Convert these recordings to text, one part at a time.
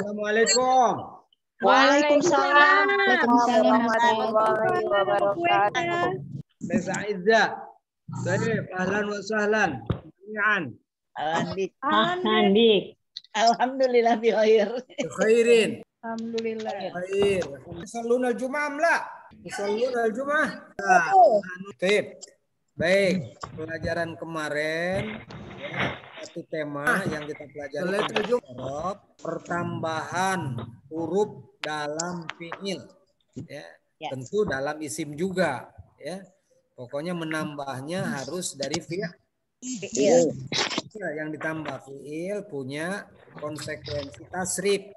Assalamualaikum. Waalaikumsalam. Warahmatullahi wabarakatuh. Desa Izzah. Baik, ahlan wa sahlan. Jami'an. Handik. Alhamdulillah bi khair. Khairin. Alhamdulillah. Khair. Yusalluna al-jum'ah la? Yusalluna al-jum'ah? Baik, pelajaran kemarin satu tema yang kita pelajari tentang pertambahan huruf dalam fiil. Ya, tentu dalam isim juga, ya. Pokoknya menambahnya harus dari fiil. Yang ditambah fiil punya konsekuensi tasrif.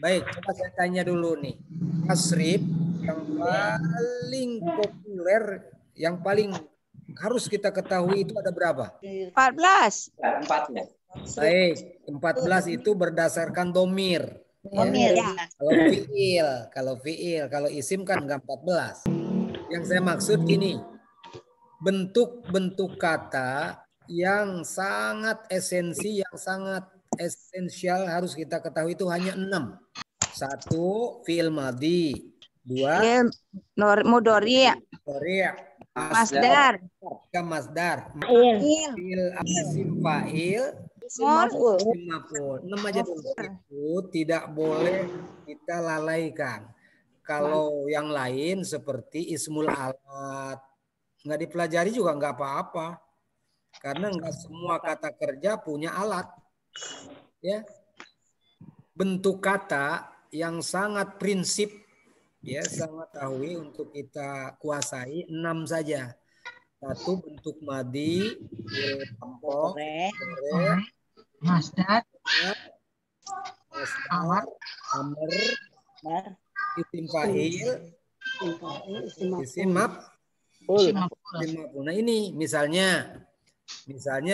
Baik, coba saya tanya dulu nih. Tasrif yang paling populer, yang paling harus kita ketahui itu ada berapa? 14. 4 ya. Baik, 14 itu berdasarkan domir. Domir ya. Kalau fiil, kalau isim kan enggak 14. Yang saya maksud gini, bentuk-bentuk kata yang sangat esensial harus kita ketahui itu hanya 6. 1, fiil madhi. 2, Mudhari'. Masdar. Fiil isim fa'il. Maf'ul. 6 aja dulu. Itu tidak boleh kita lalaikan. Kalau yang lain seperti ismul alat nggak dipelajari juga nggak apa-apa. Karena nggak semua kata kerja punya alat. Ya. Bentuk kata yang sangat prinsip, ya, sangat tahui untuk kita kuasai 6 saja. 1 bentuk madi, masdar, amr, isim fa'il, isim maf'ul. Nah ini misalnya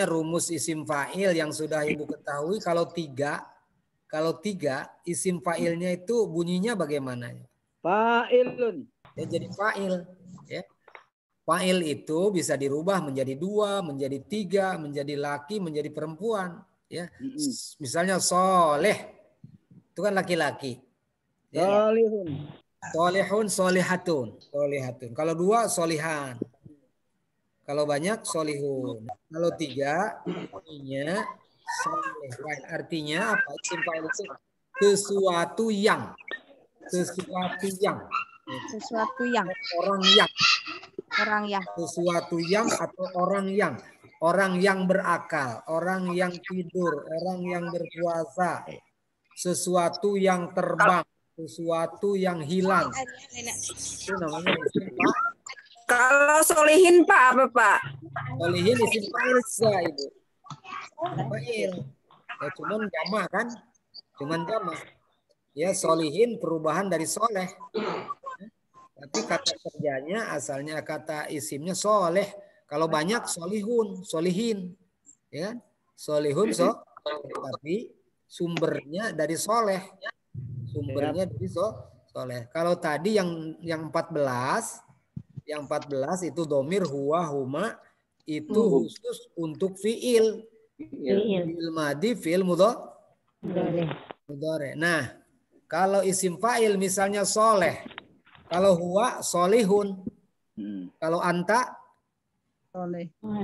rumus isim fa'il yang sudah Ibu ketahui kalau 3 isim fa'ilnya itu bunyinya bagaimana? Fa'ilun. Ya, jadi fa'il. Ya. Fa'il itu bisa dirubah menjadi 2, menjadi 3, menjadi laki, menjadi perempuan. Ya. Misalnya soleh, itu kan laki-laki. Ya. Solihun. Solehun, solehatun. Kalau 2, solihan. Kalau banyak, solihun. Kalau 3, bunyinya soleh. Artinya apa? Isim fa'il itu sesuatu yang. Sesuatu yang atau orang yang berakal, orang yang tidur, orang yang berpuasa, sesuatu yang terbang, sesuatu yang hilang. Itu namanya isim fa'il. Kalau solihin Pak apa Pak? Solihin isim fa'il saja, Ibu. Fa'il. Ya, cuman jamak kan? Ya, solihin perubahan dari soleh. Tapi kata kerjanya asalnya kata isimnya soleh. Kalau banyak solihun, solihin. Ya, solihun tapi sumbernya dari soleh. Soleh. Kalau tadi yang 14 itu domir huwa huma itu khusus untuk fiil. Fiil madi, fiil mudhari. Nah, kalau isim fa'il misalnya soleh. Kalau huwa solihun. Kalau anta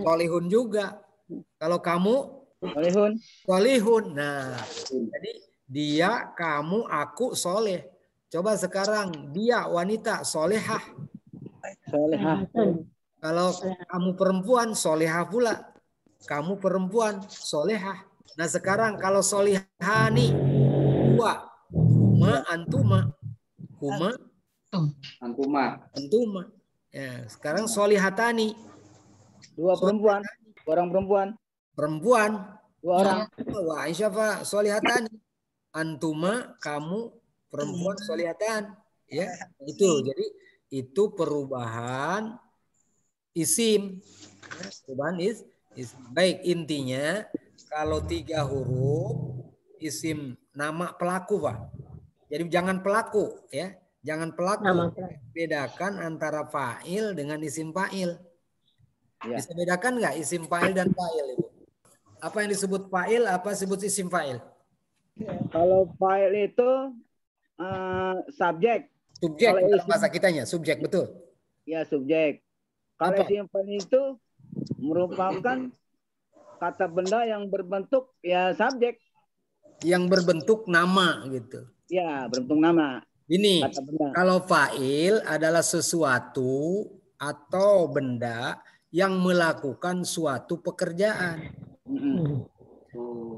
solihun juga. Kalau kamu solihun. Nah, jadi dia, kamu, aku soleh. Coba sekarang dia wanita solehah. Kalau kamu perempuan solehah pula. Kamu perempuan solehah. Nah sekarang kalau solihani huwa huma antuma. Huma antuma. Ya, sekarang solihatani. 2 perempuan. Orang perempuan. 2 orang. Wah, Aisyah solihatani. Antuma, kamu perempuan solihatan. Ya, itu. Jadi itu perubahan isim. Perubahan isim. Baik, intinya kalau 3 huruf isim nama pelaku, Pak. Jadi jangan pelaku, ya. Jangan pelaku. Bedakan antara fa'il dengan isim fa'il. Ya. Bisa bedakan nggak isim fa'il dan fa'il itu? Apa yang disebut fa'il, apa disebut isim fa'il? Kalau fa'il itu subjek. Subjek Kalau dalam isim, bahasa kitanya, subjek betul. ya subjek. Kalau Apa? isim fa'il itu merupakan kata benda yang berbentuk ya subjek. Yang berbentuk nama gitu. Ya, berbentuk nama. Ini Kata benda. kalau fa'il adalah sesuatu atau benda yang melakukan suatu pekerjaan. Mm-mm.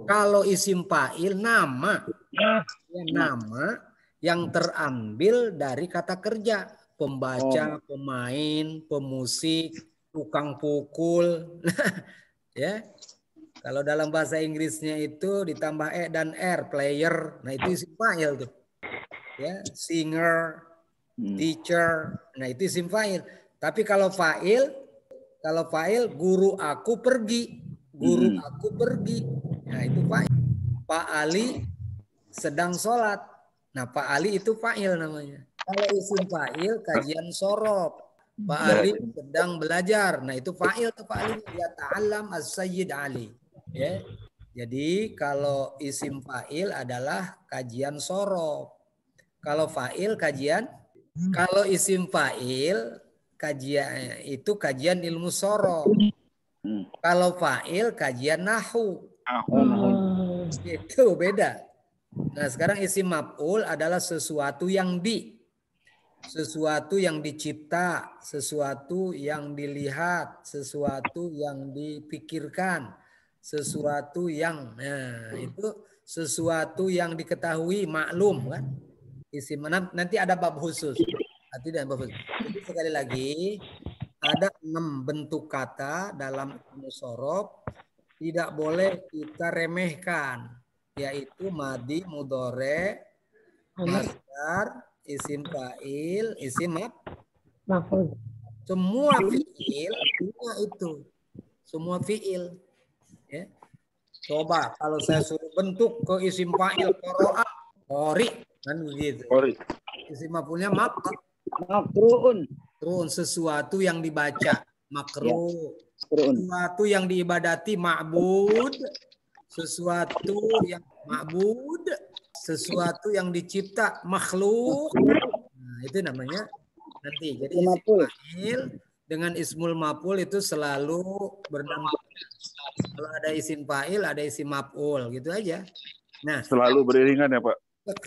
Kalau isim fa'il nama, ya, nama yang terambil dari kata kerja, pembaca, pemain, pemusik, tukang pukul, ya. Kalau dalam bahasa Inggrisnya itu ditambah e dan r, player, nah itu isim fa'il tuh. Ya, singer, teacher, nah itu isim fa'il. Tapi kalau fa'il guru aku pergi, nah itu fa'il. Pak Ali sedang sholat, nah Pak Ali itu fa'il namanya. Kalau isim fa'il kajian sorop, Pak Ali sedang belajar, nah itu fa'il tuh Pak Ali, ya ta'allam as-sayyid Ali. Ya. Jadi kalau isim fa'il adalah kajian sorop. Kalau fa'il kajian, kalau isim fa'il kajian itu kajian ilmu sorop. Kalau fa'il kajian nahu. Itu beda. Nah, sekarang isim maf'ul adalah sesuatu yang sesuatu yang dicipta, sesuatu yang dilihat, sesuatu yang dipikirkan, sesuatu yang itu sesuatu yang diketahui, maklum kan? Isim nanti ada bab khusus. Nanti ada bab khusus. Jadi sekali lagi ada 6 bentuk kata dalam ilmu sorof, tidak boleh kita remehkan, yaitu madi, mudore, masdar, isim fa'il, isim maf'ul. Semua fi'il punya itu. Semua fi'il. Ya. Coba kalau saya suruh bentuk ke isim fa'il, qoro'a, qori, kan begitu. Isim maf'ulnya Makruun. makruun, sesuatu yang dibaca, makruh. Sesuatu yang diibadati, ma'bud. Sesuatu yang ma'bud. Sesuatu yang dicipta, makhluk. Nah, itu namanya nanti. Jadi isim fa'il dengan ismul maf'ul itu selalu berdampingan. Kalau ada isim fa'il, ada isim maf'ul, gitu aja. Nah, selalu beriringan ya Pak.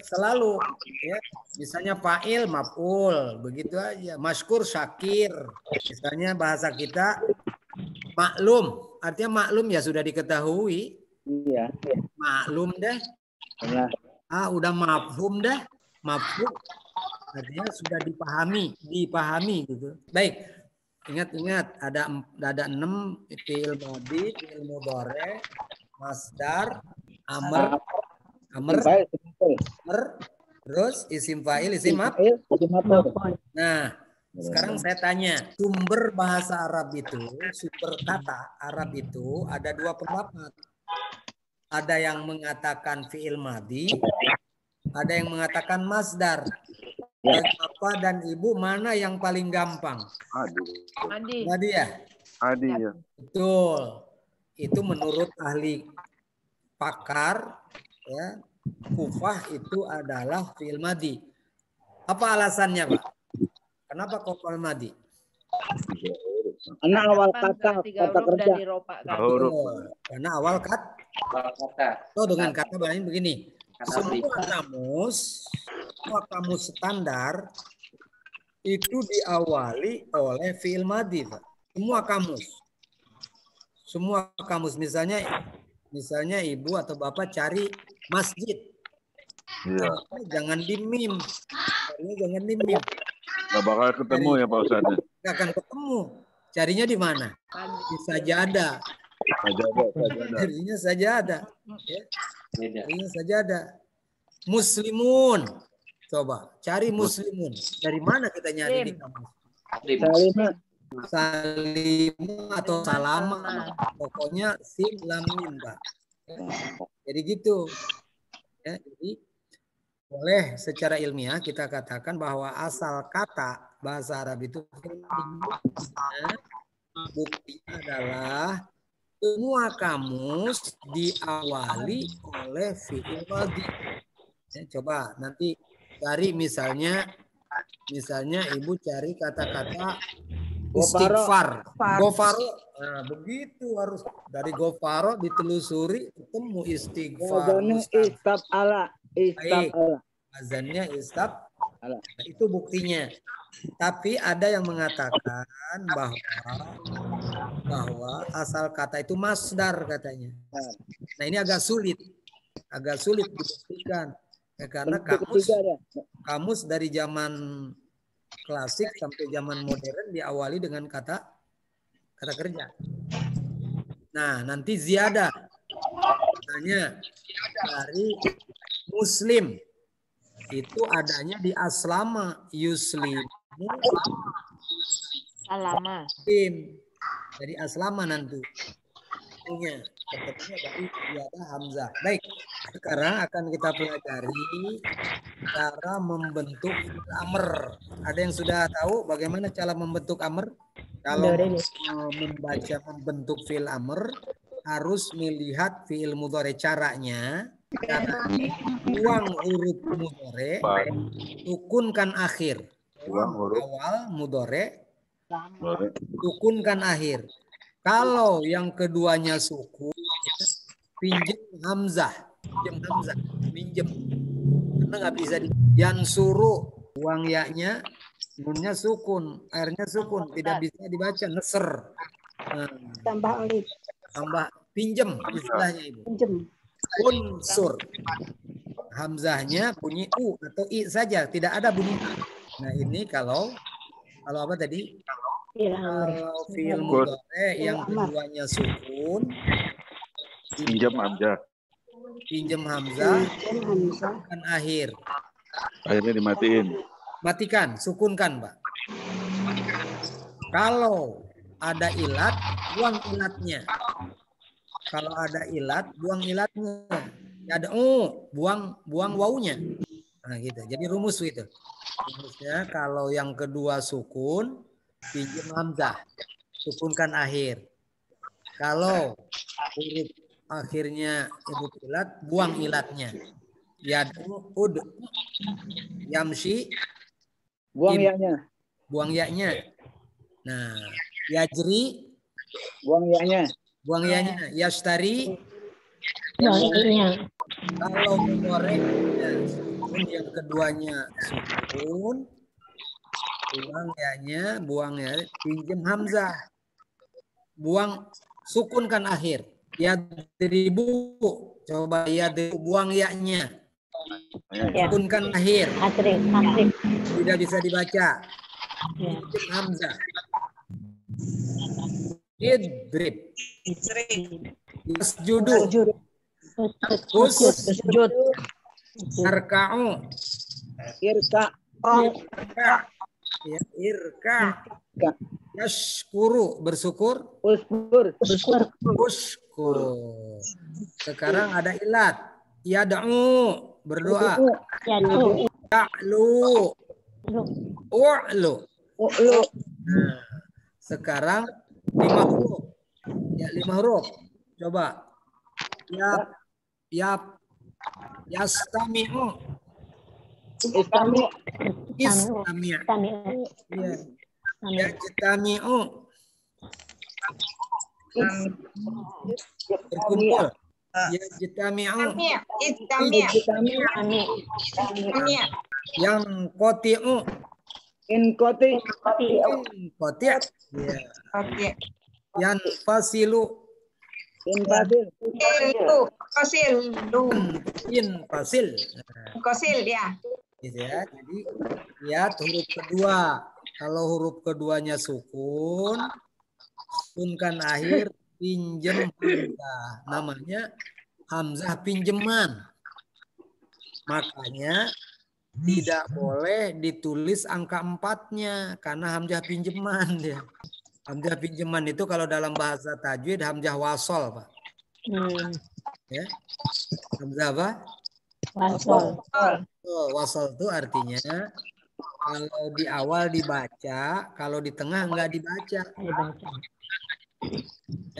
Selalu, ya. Misalnya fa'il, maf'ul, begitu aja. Masykur, syakir. Misalnya bahasa kita maklum, artinya maklum ya sudah diketahui. Iya. Maklum deh. Udah mafhum deh. Mafhum artinya sudah dipahami gitu. Baik. Ingat ada 6 fi'il madhi, fi'il mudhari, masdar, amr, terus isim fa'il, isim maf'ul. Nah, sekarang saya tanya, sumber bahasa Arab itu, sumber kata Arab itu ada 2 pendapat. Ada yang mengatakan fi'il madhi, ada yang mengatakan masdar. Bapak dan Ibu mana yang paling gampang? Adi ya? Adi ya. Betul. Itu menurut ahli pakar ya, Kufah itu adalah fi'il madhi. Apa alasannya, Pak? Kenapa kok fi'il madhi? Karena awal kata kerja. Karena awal kata. Dengan kata lain begini. Semua kamus standar itu diawali oleh fi'il madhi, Pak. Semua kamus. Misalnya ibu atau bapak cari masjid. Iya. Jangan di mim. Jangan di mim. Gak bakal ketemu ya Pak Ustadz. Gak akan ketemu. Carinya di mana? Di sajadah. Carinya sajadah. Ya. Carinya sajadah. Muslimun. Coba cari muslimun. Dari mana kita nyari di kamus? Salimu atau salama. Pokoknya sim lam mim, Pak. Jadi gitu. Ya, jadi boleh secara ilmiah kita katakan bahwa asal kata bahasa Arab itu buktinya adalah Semua kamus diawali oleh fi'il madhi. Ya, coba nanti cari misalnya Ibu cari kata-kata istighfar. Gofaro. Nah, begitu harus dari gofaro ditelusuri ketemu istighfar. Wazannya istab ala. Istab Baik. ala. Azannya istab. Ala. Nah, itu buktinya. Tapi ada yang mengatakan bahwa asal kata itu masdar katanya. Nah, ini agak sulit dibuktikan. Ya, karena kamus dari zaman klasik sampai zaman modern diawali dengan kata kerja. Nah, nanti ziyadah. Katanya dari muslim itu adanya di aslama, yuslimu Salama. Dari aslama nanti. Ketemunya dari ziyadah hamzah. Baik, sekarang akan kita pelajari cara membentuk fi'il amr. Ada yang sudah tahu bagaimana cara membentuk amr? Kalau membaca membentuk fi'il amr harus melihat fi'il mudhari. Caranya buang huruf mudhari, sukunkan akhir. Buang huruf Awal mudhari, sukunkan akhir. Kalau yang keduanya sukun, pinjem hamzah. Pinjem. Karena nggak bisa yansuru, buang yaknya, nunnya sukun, airnya sukun, tidak bisa dibaca neser. Nah, Tambah alif. tambah pinjem istilahnya itu. Pinjem. Unsur. Hamzahnya bunyi u atau i saja, tidak ada bunyi a. Nah, ini kalau apa tadi? Kalau fi'il mudhari yang keduanya sukun, pinjam hamzah. pinjem hamzah, sukunkan akhir. Akhirnya dimatiin. Matikan, sukunkan, Pak. Kalau ada ilat, buang ilatnya. Kalau ada ilat, buang ilatnya. Ada buang wawunya. Nah, gitu. Jadi rumus itu. Rumusnya kalau yang kedua sukun, pinjem hamzah, sukunkan akhir. Kalau huruf akhirnya huruf ilat, buang ilatnya. Yad'ud, yamshi, Buang yaknya. buang yaknya. Nah, yajri, Buang yaknya. buang yaknya. Yashtari, Yaknya. kalau mudhari yang keduanya sukun, buang yaknya, buang ya, pinjem hamzah, buang sukunkan akhir. Yadribu, coba yadribu, buang yaknya, sukunkan akhir, tidak bisa dibaca. Pinjem hamzah. Idrib, yasjudu, Sujud. yarka'u, Irka. ya, irka, yashkuru, bersyukur, Uskur. uskur. Sekarang ada ilat, yad'u, berdoa, ya'lu, u'lu. Ulu. Nah, sekarang 5 huruf. Ya, 5 huruf. Coba. Yastami'u. Istami. Istami'. Ya. Yajtami'u. Berkumpul. Yajtami'u. Yang koti'u. Inkoti. Koti'. Ya. Yang fasilu. Infasil. In fasil. Ya. Gitu ya. Jadi lihat huruf kedua. Kalau huruf keduanya sukun, sukunkan akhir, pinjem hamzah. Namanya hamzah pinjeman. Makanya tidak boleh ditulis angka 4-nya karena hamzah pinjeman dia. Hamzah pinjeman itu kalau dalam bahasa tajwid hamzah wasol, Pak. Ya. Hamzah apa? Wasol. Wasol itu artinya kalau di awal dibaca, kalau di tengah enggak dibaca.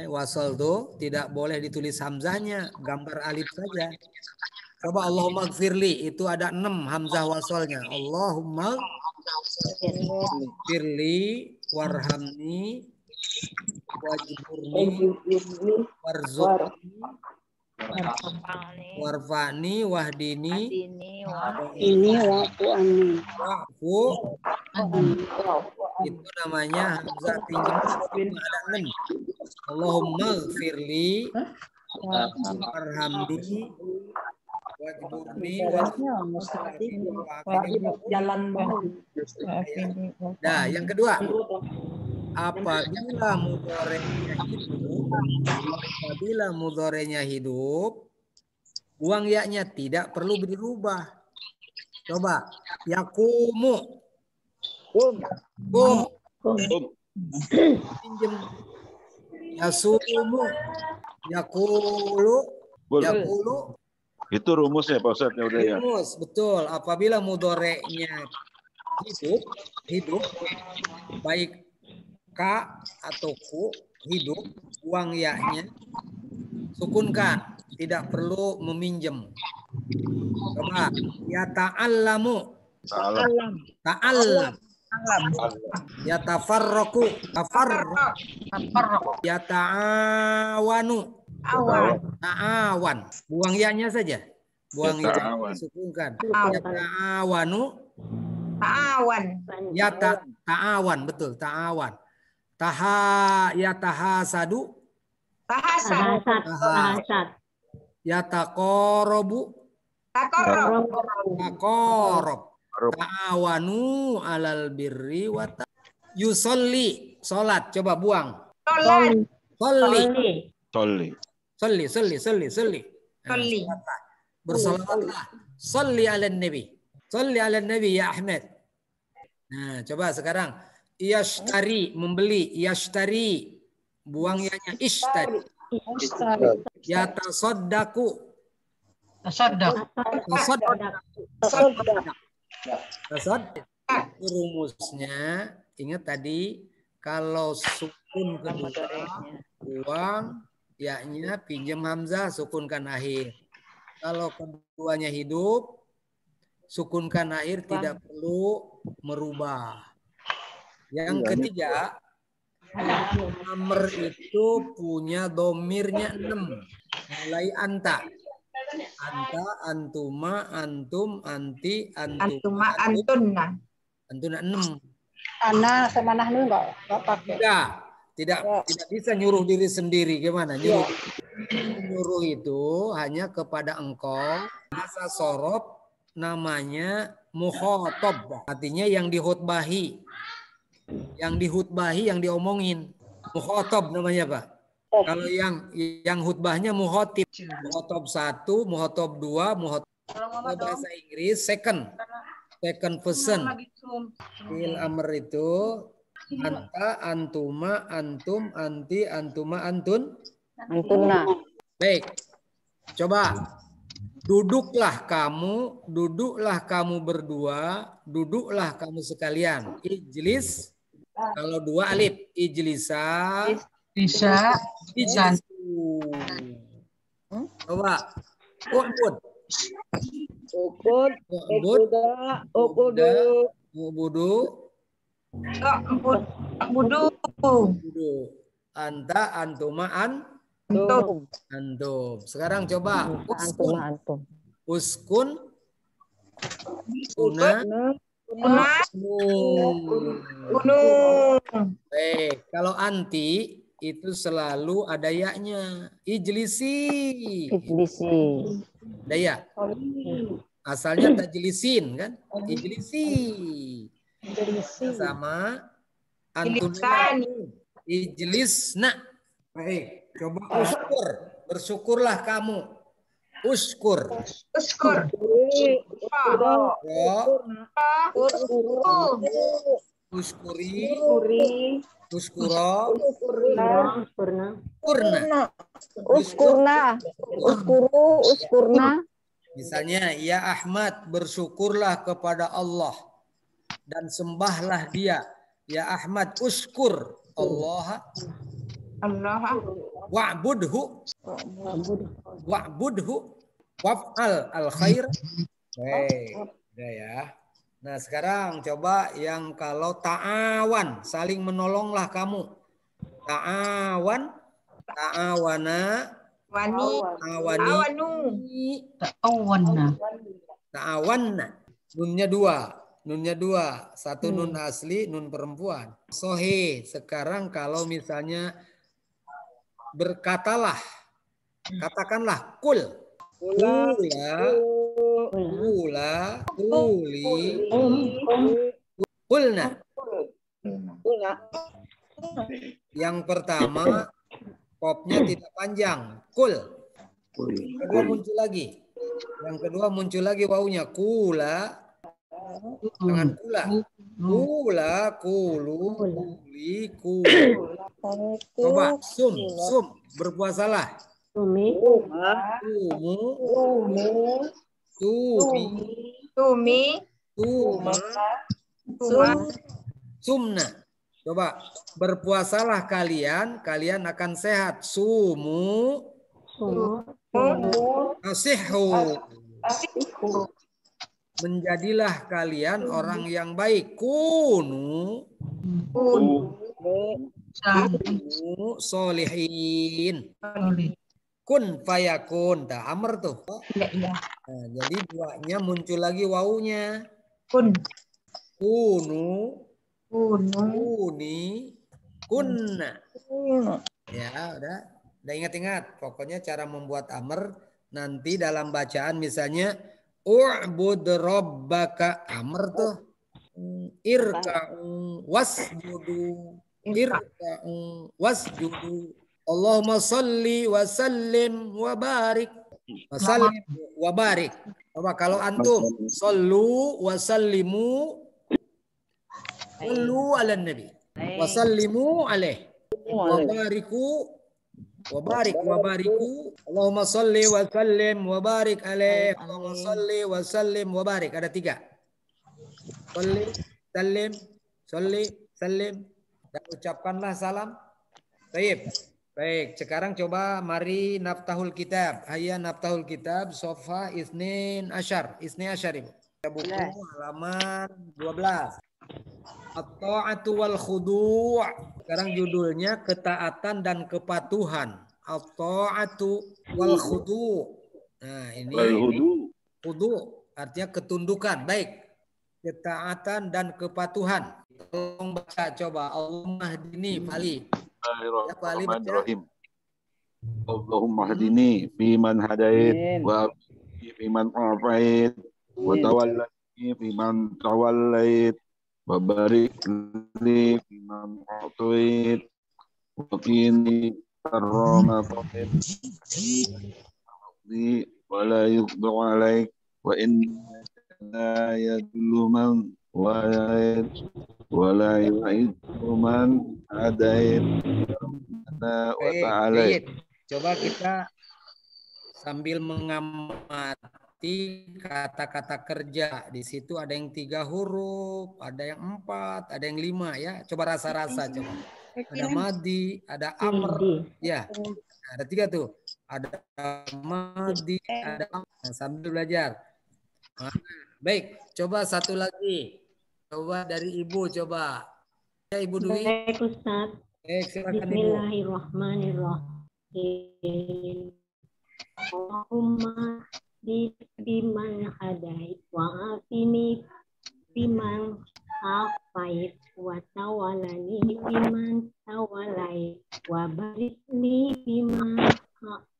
Wasol tuh tidak boleh ditulis hamzahnya, gambar alif saja. Coba Allahumma gfirli, itu ada 6 hamzah wasolnya. Allahumma gfirli warhamni wajburni warzuqni warfa'ni wahdini wa'fu. Itu namanya hamzah pinjam, ada 6. Allahumma gfirli warhamni wajburni Jalan Nah, yang kedua, apabila mudhorenya hidup, buang yaknya tidak perlu dirubah. Coba, yakumu, pinjem, yasumu, yakulu, Itu rumusnya Pak Ustadz, ya udah ya. Rumus, betul. Apabila mudhoreknya hidup, baik ka atau ku hidup, buang yaknya, sukunkan, tidak perlu meminjam. Coba, ya ta'allamu, ta'allam, ya tafarraku, ya ta'awanu, ta'awan. Buang yaknya saja. Buang Ya yaknya, sukunkan. Ya ta'awanu. Ya ta'awan, betul, ta'awan. Ya tahasadu. Tahasad. Ya taqorobu. Taqorob. Ta'awanu alal birri wa yusolli. Salat, coba buang. Solli. Bersolawatlah. Solli ala nabi. Solli ala nabi ya Ahmad. Nah, coba sekarang. Yashtari, membeli. Yashtari. Buang yaknya ishtari. Ya tasaddaku. Rumusnya, ingat tadi, kalau sukun kedua, buang yaknya, pinjam hamzah, sukunkan akhir. Kalau keduanya hidup, sukunkan akhir, tidak perlu merubah. Yang ketiga, amr itu punya domirnya 6. Mulai anta. Anta, antuma, antum, anti, antuma, antuna 6. Ana sama nahnu enggak pakai. Tidak bisa nyuruh diri sendiri. Gimana? Nyuruh itu hanya kepada engkau. Bahasa sorob namanya mukhotob. Artinya yang dihutbahi. Yang dihutbahi, yang diomongin. Mukhotob namanya Pak. Kalau yang hutbahnya muhotib. Muhotob 1, muhotob 2, muhotob bahasa Inggris second person. Fi'il amr itu anta, antuma, antum, anti, antuma, antun. Antuna. Baik. Coba duduklah kamu berdua, duduklah kamu sekalian. Ijlis. Kalau 2 alif, ijlisa. Ijlisu. Coba Budu. Anta, antuma, antum. Sekarang coba uskun. Baik, kalau anti itu selalu ada yaknya. Ijlisi. Ada ya? Asalnya tajlisin kan? Ijlisi. Sama antuna. Ijlisna. Baik, coba uskur. Bersyukurlah kamu. Uskur. Uskuri. Uskuro. Uskurna. Misalnya, ya Ahmad, bersyukurlah kepada Allah dan sembahlah Dia. Ya Ahmad, uskur Allah Allah. Wa'budhu. Wa'budhu. Waf'al al khair. Udah ya. Nah sekarang coba yang kalau ta'awan, saling menolonglah kamu. Ta'awan, ta'awana, Wani. ta'awani, Awanu. ta'awanna. Nunnya dua. Satu nun asli, nun perempuan. Sohe. Sekarang kalau misalnya berkatalah, katakanlah kul. Kula, kuli, kulna. Yang pertama, kopnya tidak panjang. Kul. Kedua muncul lagi. Yang kedua muncul lagi wawunya. Kula. Jangan kula. Kula, kulu, kuli, kulu. Coba, sum. Berpuasalah. Tumi. Tumi. Sumna. Coba, berpuasalah kalian akan sehat. Sumu. Asihu. Menjadilah kalian orang yang baik. Kunu. Solihin. Kun fayakun. Dah amr tuh. Iya. Nah, jadi duanya muncul lagi wawunya. Kun. Kunu. Kuni. Kunna. Ya, udah ingat-ingat. Pokoknya cara membuat amr nanti dalam bacaan misalnya u'bud rabbaka, amr tuh. Irka'u wasjudu. Irka'u wasjudu. Allahumma salli wa sallim wa barik. Wa sallim wa barik. Coba kalau antum sallu wa sallimu, sallu ala nabi wa sallimu alaih wa bariku wa bariku. Allahumma salli wa sallim wa barik alaih. Allahumma salli wa sallim wa barik. Ada 3. Sallim. Dan ucapkanlah salam. Baik, sekarang coba mari naftahul kitab. Hayya naftahul kitab sofa isnin asyar Ibu. Buku halaman 12. At-ta'atu wal khudu'. Sekarang judulnya ketaatan dan kepatuhan. At-ta'atu wal khudu'. Nah, ini khudu' artinya ketundukan. Baik. Ketaatan dan kepatuhan. Tolong baca coba. Allahumma hdini Fali. Bismillahirrahmanirrahim. Allahumma hadini fiman hadait wa fiman afait wa tawallani fiman tawallait wa barik li fiman a'tait wa qini karrama qait wa la yuqdu alaik wa inna yadullu man wa la yu'iddu man adait wa ta'ala. Coba kita sambil mengamati kata-kata kerja. Di situ ada yang 3 huruf, ada yang 4, ada yang 5 ya. Coba rasa-rasa coba. Ada madi, ada amr. Ya. Ada 3 tuh. Ada madi, ada amr. Nah, sambil belajar. Nah, baik, coba satu lagi. Coba dari Ibu coba. Ya Ibu Dwi. Baik Ustaz. Silakan Ibu. Bismillahirrahmanirrahim. Allahumma biman hadait wa afini biman afait wa tawalani biman tawalai wa barikni biman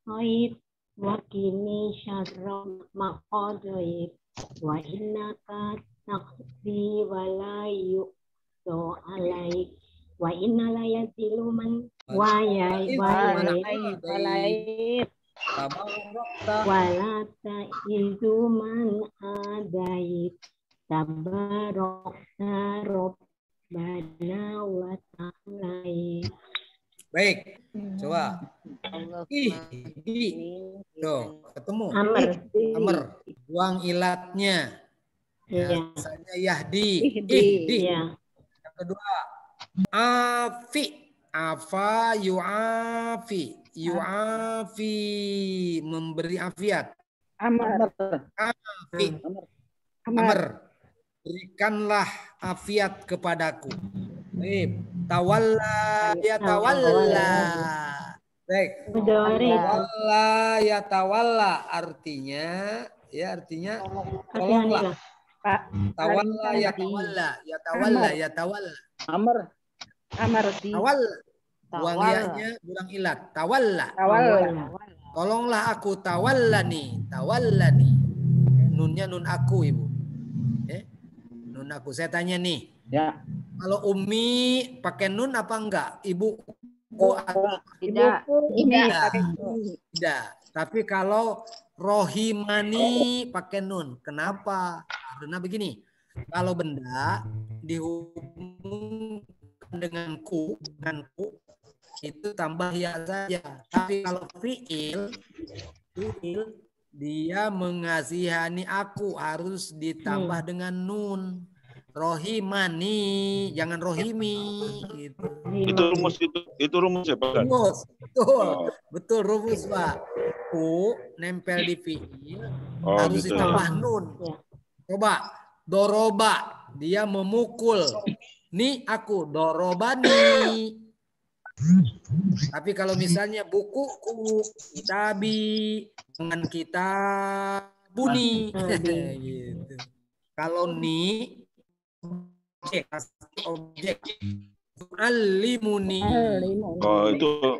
hait wa kini syarra maqadait wa innaka taqdi wa la yuqdu alaik wa inna la yatilu man wa la ta'izu man adait tabarakna rabbana wa ta'ala. Baik, coba. Tuh, ketemu. Amr. Buang ilatnya. Biasanya yahdi. Ihdi. Ya. Yang kedua, afi. Afa yu'afi. Yu'afi. Memberi afiat. Amar. Afi. Amr. Berikanlah afiat kepadaku. Baik. Tawalla ya tawalla. Baik. Mudhari. Tawalla ya tawalla. Artinya tolonglah. Tawalla ya tawalla. Ya tawalla ya tawalla. Amr. Tawalla. Buang ya-nya, buang ilat. Tawalla. Tolonglah aku. Tawallani. Tawallani. Nunnya nun aku, Ibu. Nun aku. Saya tanya nih. Ya. Kalau Umi pakai nun apa enggak? Ibu Tidak. tidak. Tapi kalau rohimani pakai nun. Kenapa? Karena begini. Kalau benda dihubungkan dengan ku itu tambah ya saja. Tapi kalau fiil dia mengasihani aku harus ditambah dengan nun. Rohimani, jangan rohimi gitu. Itu rumus ya Pak? Rumus, betul. Betul rumus, Pak. Ku nempel di fiil harus gitu. ditambah nun. Coba doroba, dia memukul. Nih aku dorobani. Tapi kalau misalnya bukuku, kitabi, dengan kita buni. Gitu. Kalau ni objek alimuni. Oh itu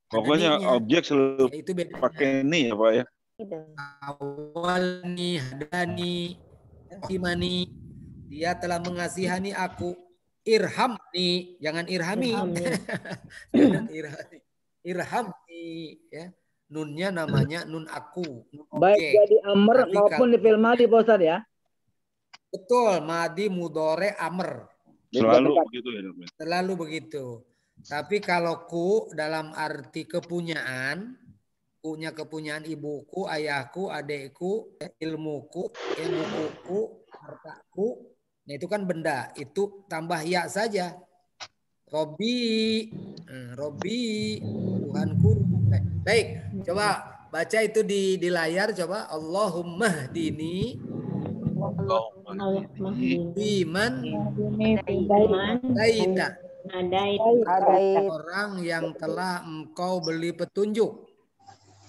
pokoknya objek selalu itu beda. pakai ini ya Pak ya. Awalni hadani himani, dia telah mengasihani aku. Irhamni, jangan irhami. Jangan irhami. Irhamni ya. Nunnya namanya nun aku. Baik jadi amr Tapi maupun di fi'il madhi Pak Ustaz ya. Betul, madi mudore amr. Selalu begitu ya. Selalu begitu. Tapi kalau ku dalam arti kepunyaan, ku-nya kepunyaan ibuku, ayahku, adekku, ilmuku, ilmuku, hartaku. Nah itu kan benda, itu tambah ya saja. Robi, Robi, Tuhanku. Baik, coba baca itu di layar, coba. Allahumma hdini biman daita. Orang yang telah engkau beri petunjuk.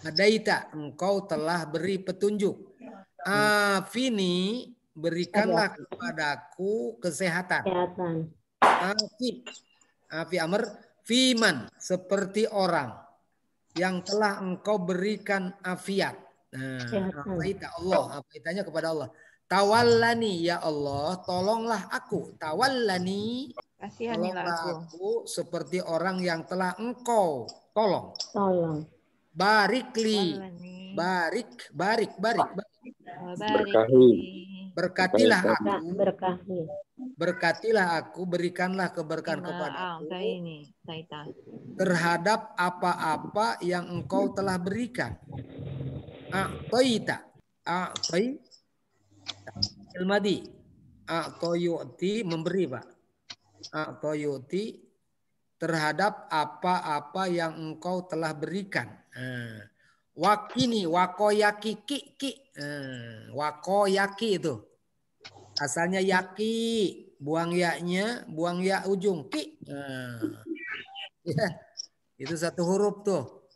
Hadaita, engkau telah beri petunjuk. Afini, berikanlah kepadaku kesehatan. Afi amr fiman, seperti orang yang telah engkau berikan afiat. Nah, afaita Allah, afaitanya kepada Allah. Tawallani ya Allah, tolonglah aku. Tawallani, tolonglah aku seperti orang yang telah engkau tolong. Barikli, barik. Berkatilah aku. Berkatilah aku, berikanlah keberkahan kepadaku terhadap apa-apa yang engkau telah berikan. A'taita, ilmadi, a'toyu'ti, memberi Pak. A'toyu'ti, terhadap apa-apa yang engkau telah berikan. Wakini, wakoyaki, ki. Wakoyaki itu. Asalnya yaki, buang ya-nya, buang ya ujung, ki. Ya, itu satu huruf tuh.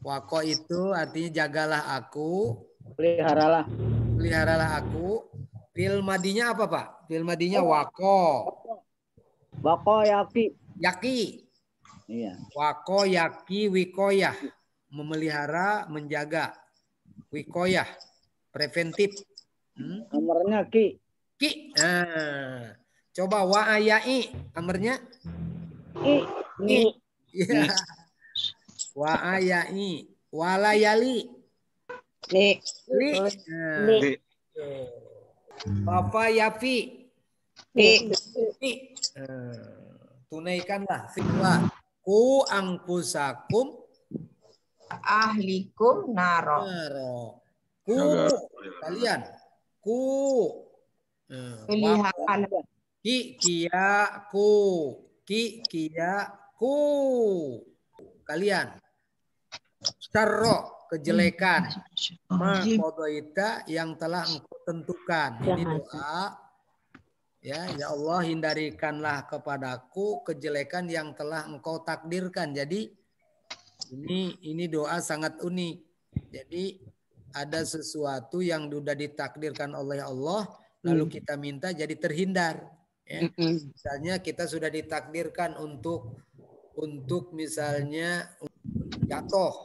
Wako itu artinya jagalah aku. Peliharalah aku. Fi'il madinya apa Pak? Fi'il madinya wako. Wako yaki. Yaki. Iya. Wako yaki wikoyah. Memelihara, menjaga. Wikoyah. Preventif. Amarnya ki. Ki. Coba wa'ayai. Amarnya? Ki. Ya. Wa'ayai. Walayali. Li. Bapak yafi. Tunaikanlah fi'la. Ku angkusakum Ahlikum naro. Ku kalian. Ku Pelihara. ki kiyaku. Ki kiya kepadaku kalian. Syarro, kejelekan. Ma qadaita, yang telah engkau tentukan. Ini doa. Ya Allah, hindarikanlah kepadaku kejelekan yang telah engkau takdirkan. Jadi ini doa sangat unik. Jadi ada sesuatu yang sudah ditakdirkan oleh Allah, lalu kita minta jadi terhindar. Ya. Misalnya kita sudah ditakdirkan untuk misalnya jatuh,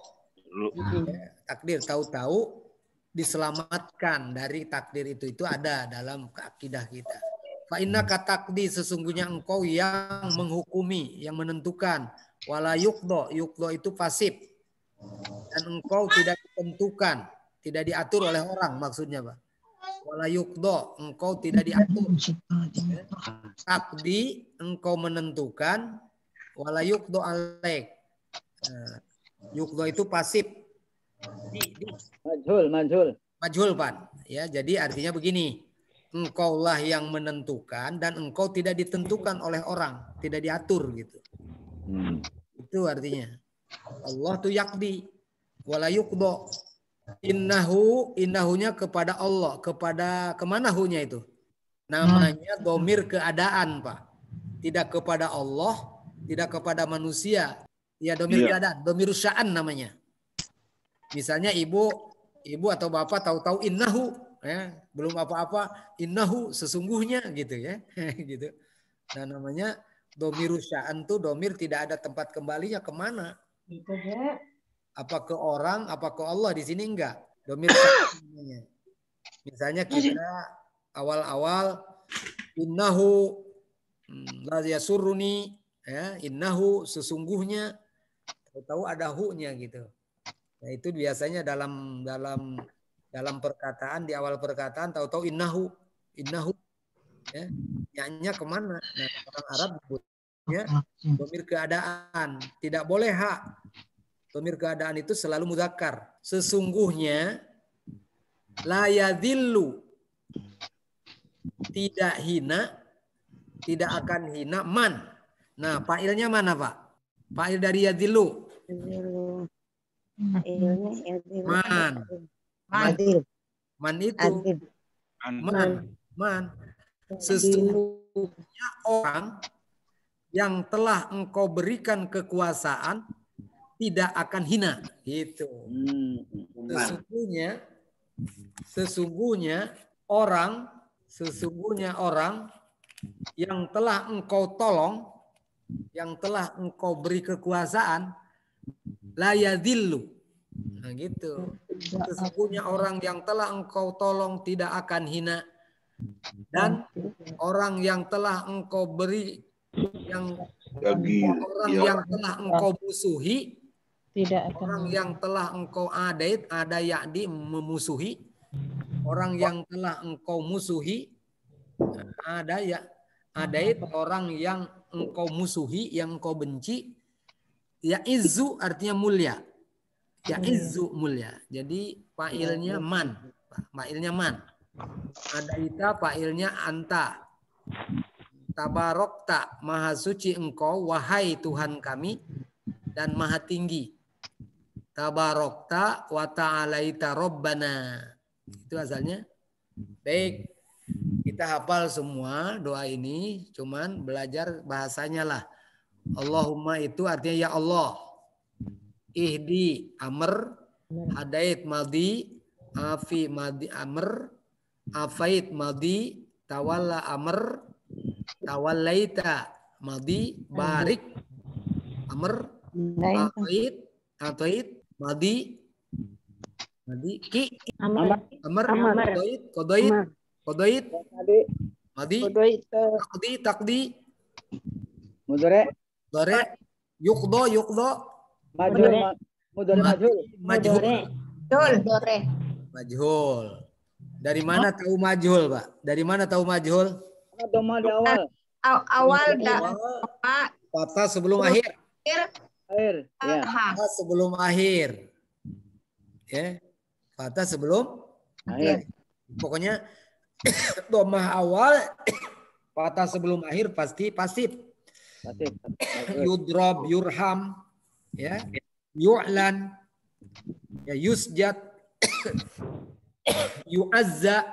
ya, takdir, tahu-tahu diselamatkan dari takdir itu ada dalam akidah kita. Fa innaka taqdi, sesungguhnya engkau yang menghukumi, yang menentukan. Wala yuqdo, yuqdo itu pasif. Dan engkau tidak ditentukan, tidak diatur oleh orang, maksudnya Pak. Wala yuqdo, engkau tidak diatur. Taqdi, engkau menentukan. Wala yuqdo alaik. Yuqdo itu pasif. Majhul Pak. Ya, jadi artinya begini. Engkaulah yang menentukan dan engkau tidak ditentukan oleh orang, tidak diatur gitu. Itu artinya. Allah tu yakdi wala yuqdo. Innahunya kepada Allah, kemana hunya itu? Namanya domir keadaan, Pak. Tidak kepada Allah, tidak kepada manusia. Ya, domir keadaan, domir sya'an namanya. Misalnya ibu atau bapak tahu-tahu innahu, ya, belum apa-apa, innahu sesungguhnya gitu ya. Gitu. Nah, namanya domir sya'an tuh domir tidak ada tempat kembalinya kemana? Apa ke orang, apa ke Allah, di sini enggak. Domir namanya. Misalnya kita awal-awal innahu la yasurruni, ya, innahu sesungguhnya, tahu ada hu-nya gitu. Nah, itu biasanya dalam perkataan, di awal perkataan tahu-tahu innahu ya, nya kemana? Nah, orang Arab sebutnya domir keadaan, tidak boleh hak. Domir keadaan itu selalu mudzakkar. Sesungguhnya la yadhillu, tidak hina, tidak akan hina man. Nah, fa'ilnya mana, Pak? Fa'il dari yadhillu. Man. Man itu. Man. Sesungguhnya orang yang telah engkau berikan kekuasaan tidak akan hina, gitu. Sesungguhnya orang yang telah engkau tolong, yang telah engkau beri kekuasaan, la yadhillu. Nah, gitu. Sesungguhnya orang yang telah engkau tolong tidak akan hina, dan orang yang telah engkau beri, yang telah engkau musuhi, orang yang telah engkau ada yakni memusuhi, orang yang telah engkau musuhi, orang yang engkau musuhi, yang engkau benci. Ya izzu artinya mulia. Ya izzu mulia. Jadi fa'ilnya man. Fa'ilnya man. Adaita fa'ilnya anta. Tabarokta, maha suci engkau, wahai Tuhan kami, dan maha tinggi. Tabarokta wa ta'alaita Rabbana. Itu asalnya. Baik, kita hafal semua doa ini, cuman belajar bahasanya lah. Allahumma itu artinya ya Allah. Ihdi amr, hadait madi, afi madi amr, afait madi, tawalla amr, tawallaita madi, barik amr, afait madi ki amr, kodoit madi, takdi Mudore yukdo majhul. Dari mana tahu majhul, Pak? Dari mana tahu majhul? Awal Kata sebelum akhir. Ya. Kata sebelum akhir. Ya. Kata sebelum akhir. Pokoknya domah awal, kata sebelum akhir pasti pasif. Pasif. Yudrob, yurham, ya, yu'lan, ya, yusjad, yu'azza,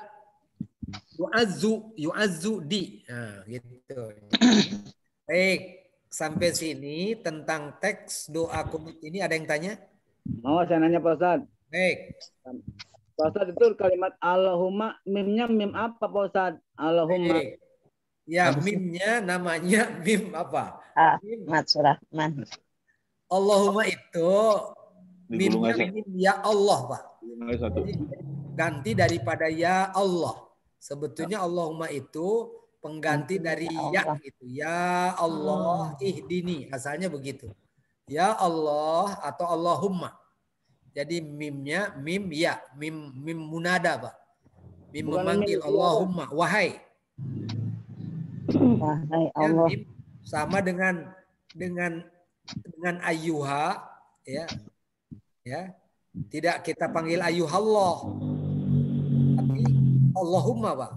yu'azzu di. Nah, gitu. Baik, sampai sini tentang teks doa kunut ini ada yang tanya? Mau saya nanya Pak Ustadz. Baik. Pak Ustadz itu kalimat Allahumma, mimnya mim apa Pak Ustadz? Allahumma. Baik. Ya, mimnya namanya mim apa? Mim. Surahman. Allahumma itu Digulung mimnya aja. mim ya Allah, Pak. Satu. Ganti daripada ya Allah. Sebetulnya Allahumma itu pengganti dari ya gitu. Ya Allah ihdini, asalnya begitu. Ya Allah atau Allahumma. Jadi mimnya mim ya, mim munada, Pak. Mim Bukan memanggil mim, Allahumma, wahai. Wahai Ya, Allah. mim sama dengan ayyuha, ya. Ya. Tidak kita panggil ayyuhallah. Tapi Allahumma, Pak.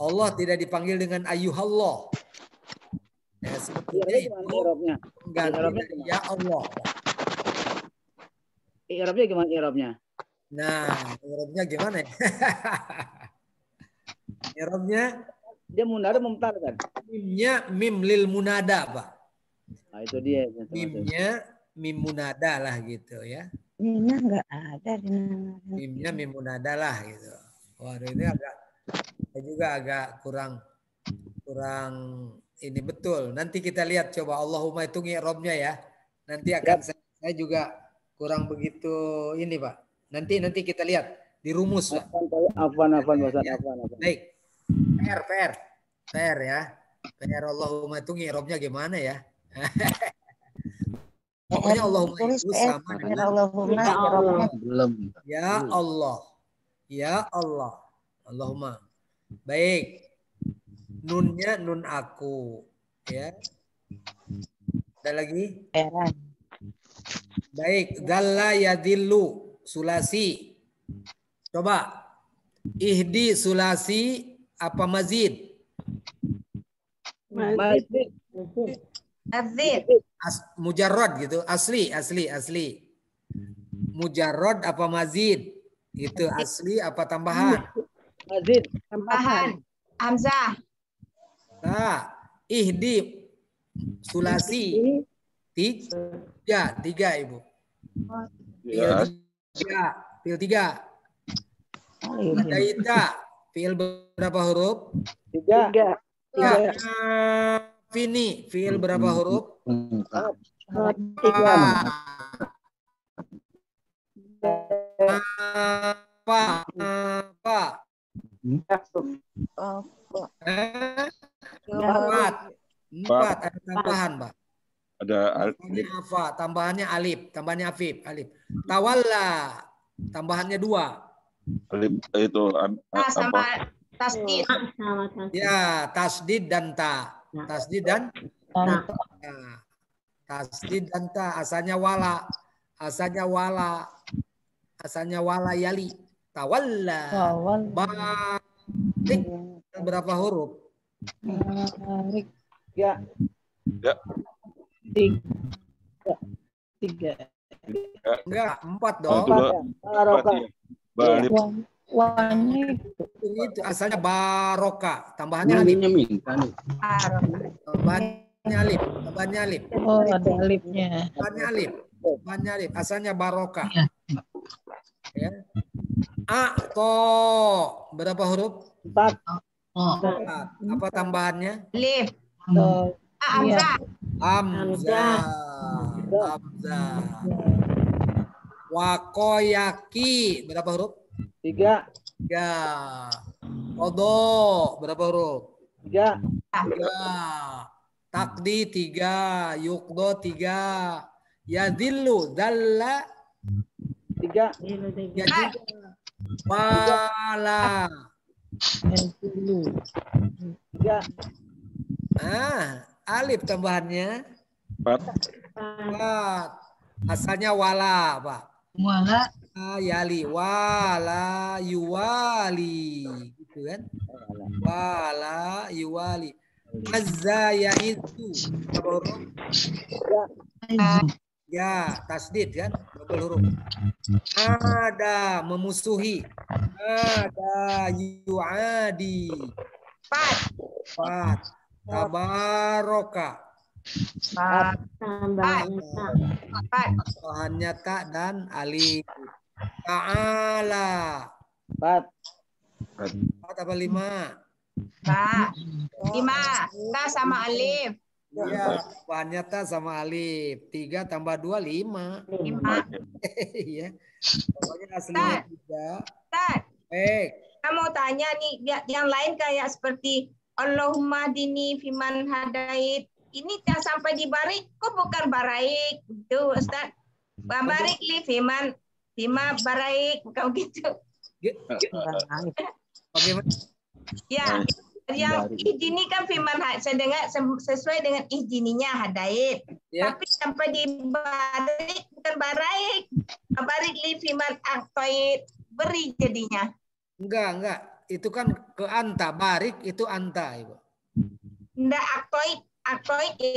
Allah tidak dipanggil dengan ayyuhallah. Ya, sebetulnya itu ganti dari ya Allah. I'rabnya gimana i'rabnya? Nah, i'rabnya gimana ya? I'rabnya Dia munada mumtar kan? mimnya mim lil munada, Pak. Nah, itu dia. Mimnya mim munada lah gitu ya. Mimnya nggak ada di nama. Mimnya mim munada lah gitu. Waduh, ini saya juga agak kurang ini betul. Nanti kita lihat coba Allahumma itu i'rabnya ya. Nanti akan saya juga kurang begitu ini, Pak. Nanti kita lihat di rumus, Pak. Afwan Ya. Baik. PR ya. PR Allahumma itu i'rabnya gimana ya? Pokoknya Allahumma itu sama dengan Allahumma. ya Allah. Ya Allah. Allahumma. Baik. Nunnya nun aku. Ya. Ada lagi? Baik. Dalla yadillu. Sulasi. Coba. Ihdi sulasi apa mazid? Mazid. Mujarrad gitu. Asli. Mujarrad apa mazid? Itu asli apa tambahan? Mazid. Tambahan. Hamzah. Nah, ihdi sulasi tiga Ibu. Fiil tiga. Daita fiil berapa huruf? Tiga. Fini fiil berapa huruf? Apa? Empat ada tambahan, Pak. Ada Tambahannya alif, tambahannya alif. Tawalla, tambahannya 2. alif itu Sama tasdid. Ya, tasdid dan ta. Tasdid dan ta. Asalnya wala. Asalnya wala yali. Tawalla. Balik berapa huruf? Ya. Tiga. Enggak, 4 dong. Balik. Itu asalnya baroka, tambahannya alif. Tambahannya alif. Oh, ada alifnya. Tambahannya alif. Asalnya baroka. Ya. To berapa huruf? 4. Apa tambahannya? Alif. Hamzah. Wakoyaki berapa huruf? 3. Kodo berapa huruf? 3. Takdi 3. Yukdo 3. Yadillu dalla 3. Wala. 3. Alif tambahannya 4. asalnya wala, Pak. Wala. Yali wala yuwali gitu kan? Wala yuwali. Azza yaitu. Apa huruf? Ya, tasdid kan, double huruf. Ada memusuhi. Ada yu'adi. Fat. Tabaroka. Bahan nyata dan alif. Ta'ala. 4. 4 apa 5? 5. Ta sama alif. Iya, bahan nyata sama alif. 3 tambah 2, 5. 5. Iya. Pokoknya aslinya 3. Ustaz, Baik. saya mau tanya nih, yang lain kayak seperti Allahumma dini fiman hadait. Ini tak sampai di barik, kok bukan baraik? Itu Ustaz. Barik li fiman baraik, bukan gitu. Bagaimana? Ya, yang ihdini kan firman saya dengar sesuai dengan ihdininya hadait. Ya. Tapi sampai di barik bukan baraik. Barik li firman aktoid beri jadinya. Enggak. Itu kan ke anta. Barik itu anta, Ibu. Enggak aktoid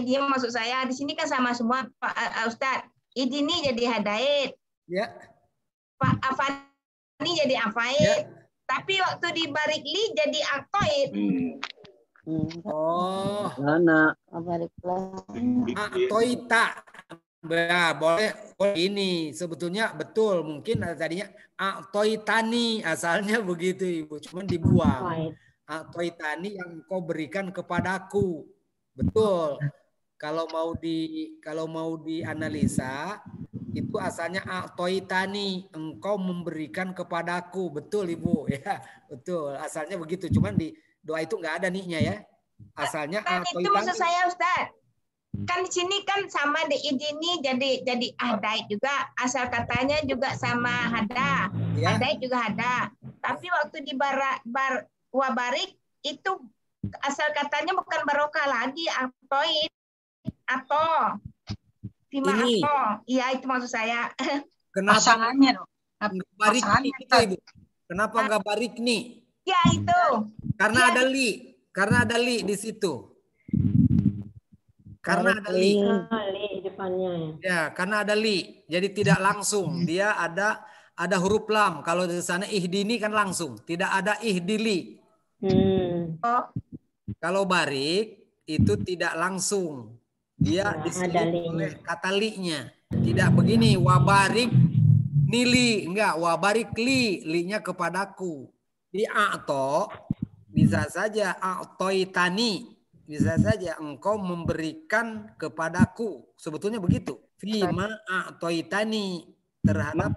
dia maksud saya di sini kan sama semua Pak Ustadz. Ihdini jadi hadait. Ya. Pak Afani jadi afaid. Ya. Tapi waktu di barik li jadi aktoid. Oh. Mana? Atoita. Ya, boleh ini sebetulnya betul, mungkin tadinya atoitani asalnya begitu Ibu, cuman dibuang. Atoitani yang engkau berikan kepadaku. Betul. Kalau mau dianalisa itu asalnya atoitani, engkau memberikan kepadaku. Betul Ibu ya. Betul. Asalnya begitu, cuman di doa itu nggak ada nih-nya ya. Asalnya Itu maksud saya Ustaz. Kan di sini kan sama di ini jadi hadait juga, asal katanya juga sama hada. Ya. Hadait juga hada. Tapi waktu di wabarik itu asal katanya bukan barokah lagi atau Fima Ini. atau. Iya itu maksud saya. Kenapa Pasangannya dong. barik Pasangannya, nih, Ibu? Kenapa nggak barik nih? Ya itu. Karena Ya. ada li. Karena ada li di situ. Karena ada li. Ya, karena ada li. Jadi tidak langsung. Dia ada huruf lam. Kalau di sana ihdini kan langsung. Tidak ada ihdili. Oh, Kalau barik itu tidak langsung. Dia diselip oleh kata li-nya. Tidak begini. Wabarik nili. Enggak. Wabarik li. Li-nya kepadaku. Di a'to bisa saja a'toitani. Bisa saja engkau memberikan kepadaku. Sebetulnya begitu. Fima a'toitani. Terhadap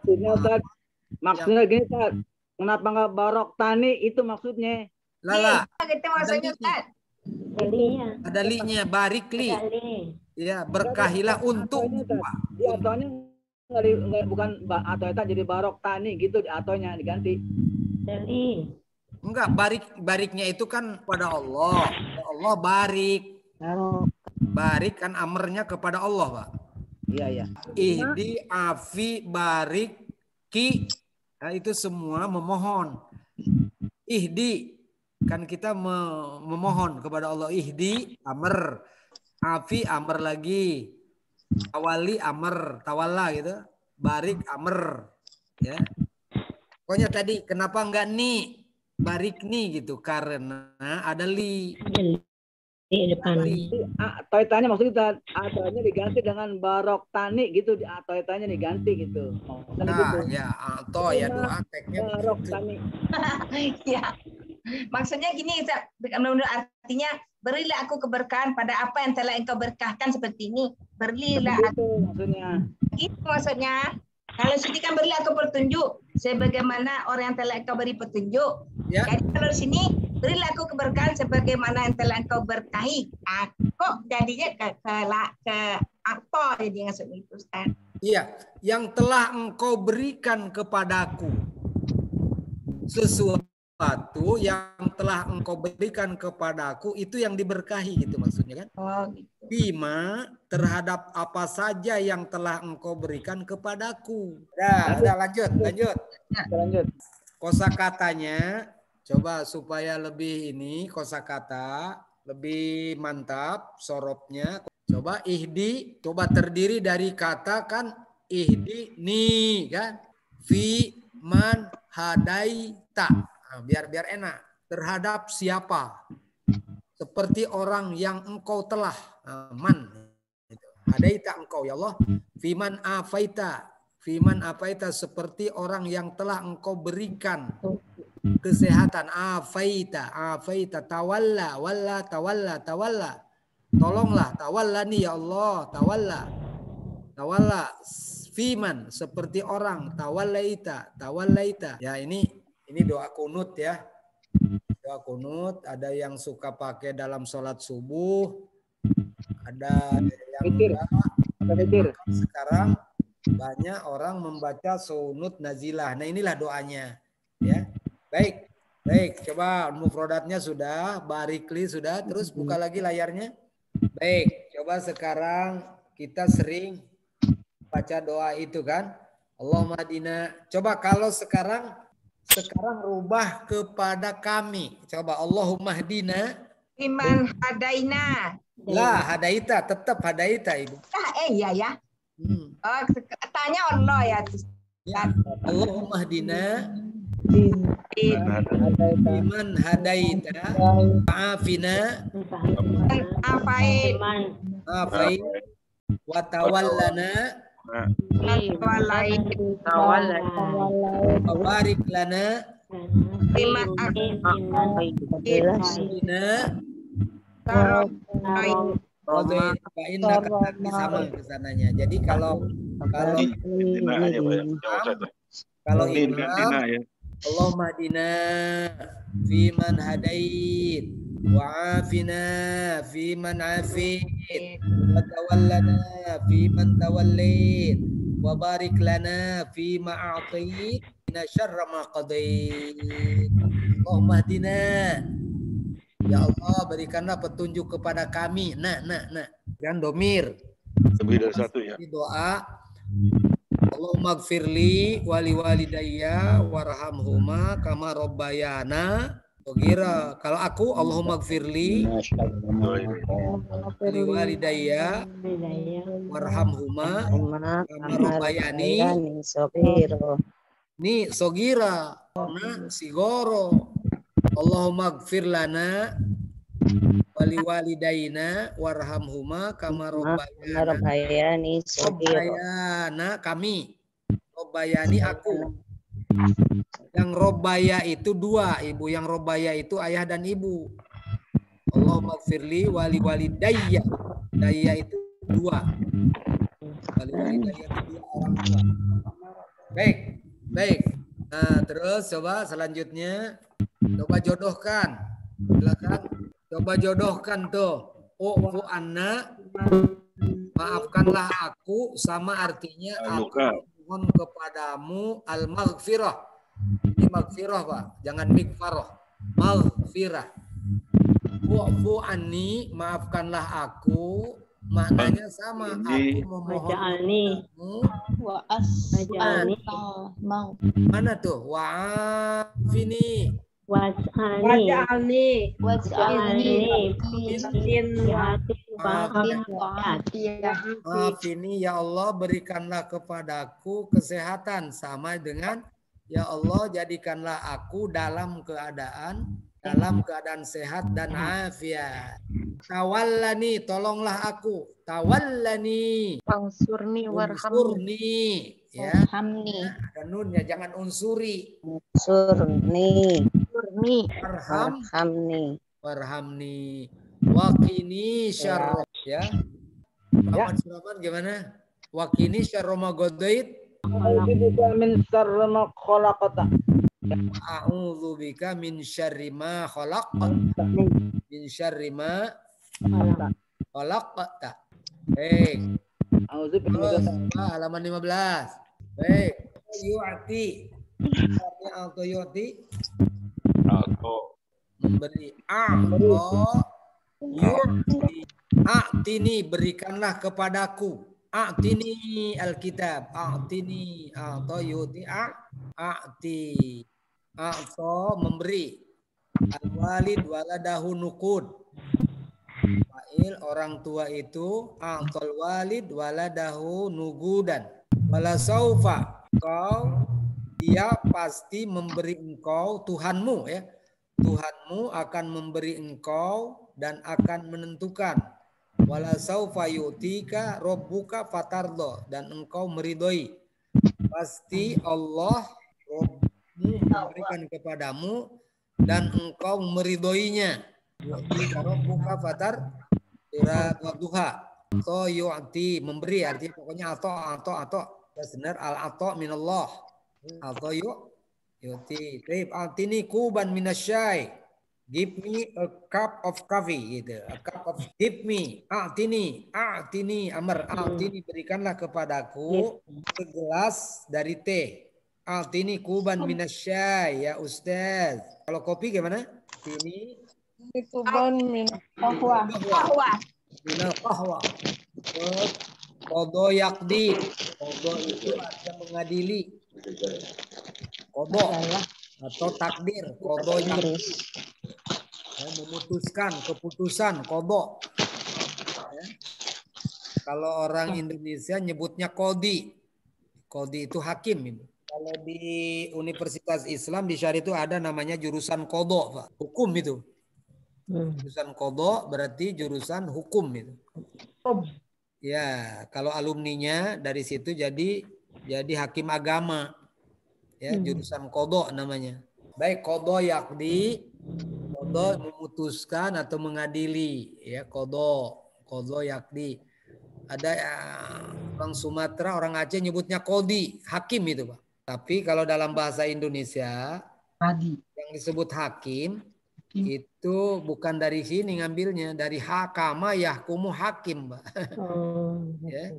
Maksudnya gini, Ustaz. Kenapa nggak barok tani itu maksudnya? lala. gitu maksudnya Ustaz. Ada li-nya. Barik li. Ya, berkahilah untuk. Di atonya bukan atoita jadi barok tani gitu, di atonya diganti. Enggak, bariknya itu kan pada Allah. Allah barik. Barik kan amernya kepada Allah, Pak. Iya. Ihdi, afi, barik, ki. Nah, itu semua memohon. Ihdi. Kan kita memohon kepada Allah. Ihdi, amr. Afi, amr lagi. Tawali, amr. Tawalla gitu. Barik, amr. Ya. Pokoknya tadi kenapa enggak nih? Barik nih gitu. Karena ada li. Atoitanya maksudnya atoitanya diganti dengan barok tani gitu, di atoitanya diganti gitu. Nah, ya atau ya doa teknya barok begitu. tani. Ya. Maksudnya gini, menurut artinya berilah aku keberkahan pada apa yang telah engkau berkahkan seperti ini. Berilah Itu maksudnya. itu maksudnya. Kalau sini kan berilah aku petunjuk sebagaimana orang yang telah engkau beri petunjuk. Ya. Jadi kalau di sini berilah aku keberkahan sebagaimana yang telah engkau berkahi. Kok jadinya ke apa jadi maksudnya itu Ustaz? Iya, yang telah engkau berikan kepadaku. Sesuatu yang telah engkau berikan kepadaku itu yang diberkahi gitu maksudnya kan? Oh, gitu. Bima terhadap apa saja yang telah engkau berikan kepadaku. Udah lanjut. Lanjut. Kosakatanya coba supaya lebih ini kosakata lebih mantap sorobnya. Coba ihdi, coba terdiri dari kata kan ihdi ni kan. Fi man hadaita. Nah, biar enak. Terhadap siapa? Seperti orang yang engkau telah man. Hadaita engkau ya Allah. Fiman afaita. Fiman afaita seperti orang yang telah engkau berikan kesehatan. Afaita, tawalla, walla, tawalla. Tolonglah, tawallani ya Allah, tawalla. Fiman seperti orang, tawallaita. Ya ini doa kunut ya. Doa kunut ada yang suka pakai dalam sholat subuh, ada yang enggak. Sekarang banyak orang membaca sunut nazilah. Nah inilah doanya ya. Baik, coba mufrodatnya sudah, barikli sudah, terus buka lagi layarnya. Baik, coba sekarang kita sering baca doa itu kan. Allahumma hadina. Coba kalau sekarang rubah kepada kami. Coba Allahumma hadina. Fiman hadaina. Lah, hadaita, tetap hadaita Ibu. Iya ya. Tanya Allah ya. Allahumma hadina. Fiman hadaita. Afina. Afain. Wa tawallana. Barik lana. Fiman sama kesananya. Jadi kalau imam Allahumma hadina fiman hadait wa afina fiman afit wa tawallana fiman tawallait wa barik lana fima a'tait min syarri ma qadait. Allahumma hadina. Ya Allah, berikanlah petunjuk kepada kami. Nah. Kan domir. Lebih dari satu ya. Doa. Allahumma gfirli wali walidayya warhamhuma kama rabbayana shaghira. Kalau aku Allahumma gfirli wali walidayya warhamhuma kama rabbayani ni shaghira. Nah, sigoro. Allahumma gfir lana wali walidayna warhamhuma kama rabbayani shaghira. Kami. Robbayani aku. Yang robbaya itu dua, Ibu. Yang robbaya itu ayah dan ibu. Allahumma gfirli wali walidayya. Daya itu dua. Wali walidayya itu dua orang tua. Baik. Nah, terus coba selanjutnya. Coba jodohkan. Silakan. Coba jodohkan tuh. U'fu anna. Maafkanlah aku sama artinya aku mohon kepadamu al-maghfirah. Ini maghfirah, Pak. Jangan mikfarah. Maghfirah. U'fu anni, maafkanlah aku. Maknanya sama. Aku memohon kepadamu. Mana tuh? Wa'afini. Waj'alni Afini ya Allah, berikanlah kepadaku kesehatan. Sama dengan ya Allah, jadikanlah aku dalam keadaan sehat dan afiat. Tawallani, tolonglah aku. Tawallani. Wansurni warhamni. Ya. Warhamni. Ada nunnya, jangan unsuri. Unsurni. Warhamni. Waqini syarra. Ya. Muhammad Sulaiman gimana? Waqini syarra ma qadait. Min syarri ma khalaqta. A'udzu bika min syarri ma khalaq. Min syarri ma khalaqta. Baik. Halaman 15. Baik. Yu'ti. Atau yu'ti. Memberi. Yu'ti. A'tini, berikanlah kepadaku. A'tini alkitab. A'tini. Atau yu'ti. A'ti. Atau memberi. Al-walid waladahu nuqud. orang tua itu a'tal walid waladahu nugudan wala saufa dia pasti memberi engkau Tuhanmu ya. Tuhanmu akan memberi engkau dan akan menentukan. Wala saufa yu'tika rabbuka fatardo dan engkau meridhoi. Pasti Allah Rabbmu memberikan kepadamu dan engkau meridhoinya. Yu'tika rabbuka fatar surat Wadduha. Atau yu'ti memberi artinya pokoknya atau benar al-ata minallah. Atau yu'ti. Baik, atini kuban minasyai. Give me a cup of coffee gitu. A cup of give me. Atini amar. Atini berikanlah kepadaku segelas dari teh. Atini kuban minasyai ya Ustaz. Kalau kopi gimana? Ini Kuban min qahwa. minal qahwa. Qadha yaqdi. Qadha itu artinya mengadili. Qadha atau takdir. Qadha yaqdi. Memutuskan, keputusan, qadha. Ya. Kalau orang Indonesia nyebutnya qadi. Qadi itu hakim. Kalau di Universitas Islam di Syari itu ada namanya jurusan qadha, Pak. Hukum itu. Jurusan qadha berarti jurusan hukum itu. Ya, kalau alumninya dari situ jadi hakim agama. Ya, jurusan qadha namanya. Baik, qadha yaqdi, qadha memutuskan atau mengadili, ya qadha yaqdi. Ada orang Sumatera, orang Aceh nyebutnya qadi, hakim itu, Pak. Tapi kalau dalam bahasa Indonesia yang disebut hakim itu bukan dari sini ngambilnya, dari hakama yahkumu hakim, Pak. Ya.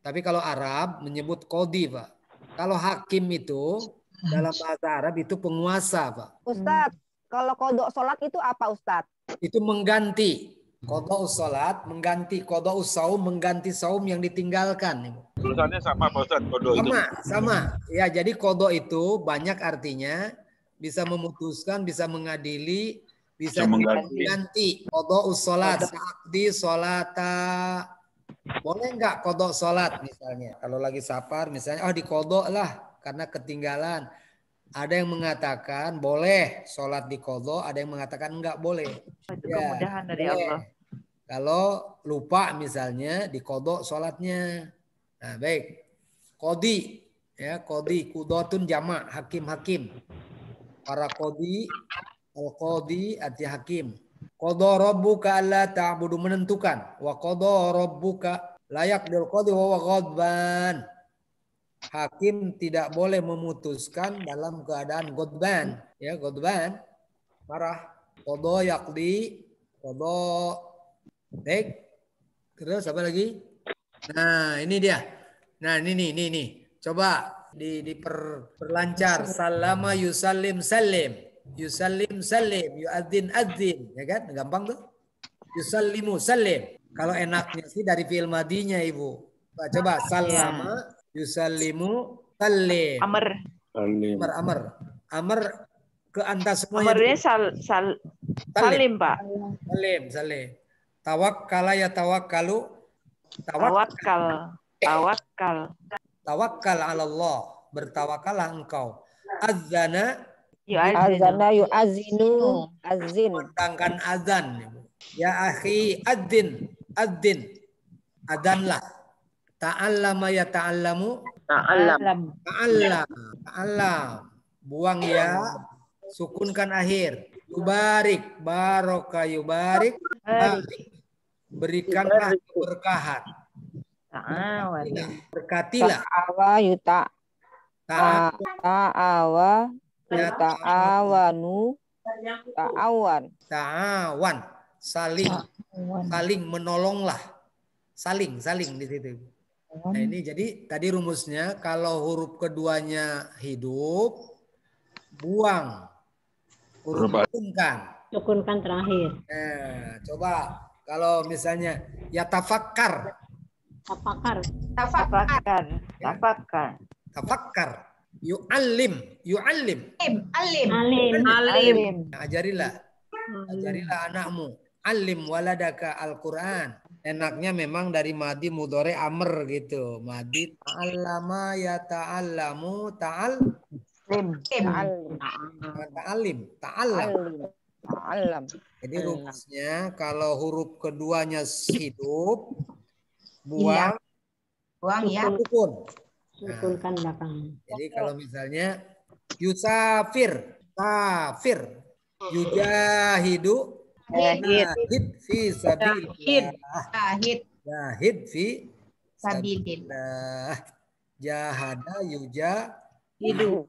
Tapi kalau Arab menyebut qadi, Pak. Kalau hakim itu dalam bahasa Arab itu penguasa, Pak. Ustadz, kalau kodok sholat itu apa, Ustadz? Itu mengganti. Kodok sholat mengganti, kodok saum mengganti saum yang ditinggalkan. Tulisannya sama Pak Ustaz, kodo itu. Sama. Ya, jadi kodok itu banyak artinya, bisa memutuskan, bisa mengadili, bisa mengganti. Kodok sholat, sa'akdi sholata. Boleh nggak kodok sholat misalnya? Kalau lagi safar misalnya, di kodok lah karena ketinggalan. Ada yang mengatakan boleh sholat di qadha, ada yang mengatakan enggak boleh. Itu kemudahan dari Allah. Kalau lupa misalnya di qadha sholatnya. Nah, baik. Qadi, ya qadi, qudhatun jamak, hakim-hakim. Para qadi, al-qadi arti hakim. Qadha rabbuka alla ta'budu menentukan. Wa qadha rabbuka layak dil qadhi wa huwa ghadban. Hakim tidak boleh memutuskan dalam keadaan godban, ya godban, marah. Qadha yaqdi, qadha. Baik. Terus apa lagi? Nah, ini dia. Nah, ini. Coba diperlancar. Salama yusallim salim. Yusallim salim, yu'adzin adzin, ya kan? Gampang tuh. Yusallimu salim. Kalau enaknya sih dari fi'il madinya, Ibu. Coba salama yusallimu salim. Amr ke anta semuanya. Amarnya salim, Pak. Salim. Tawakkala ya tawakkalu. Tawakkal 'ala Allah. Bertawakallah engkau. Azana yu'azinu azin. Tentangkan azan. Ya akhi adzin. Adzanlah. Ta'allama ya ta'allamu. Ta'allam. Buang ya. Sukunkan akhir. Yubarik. Baraka yubarik. Berikanlah keberkahan. Berkatilah. Ta'awa yuta. Ta'awa yuta'awanu. Ta'awan. Saling menolonglah. Saling di situ. Nah, ini jadi tadi rumusnya kalau huruf keduanya hidup, buang. Huruf sukunkan terakhir. Coba kalau misalnya ya tafakkar. Yu'allim. Ajarilah anakmu. alim waladaka Al-Quran. Enaknya memang dari madi mudhari amr gitu. Madi ta'allama ya ta'allamu ta'alim. Ta'allam. Jadi rumusnya kalau huruf keduanya hidup, buang ya. sukun. Sukunkan belakang. Jadi kalau misalnya yusafir, kafir, yujahidu, Jahid fi sabilillah. Jahid fi sabilillah. Jahada yujahidu.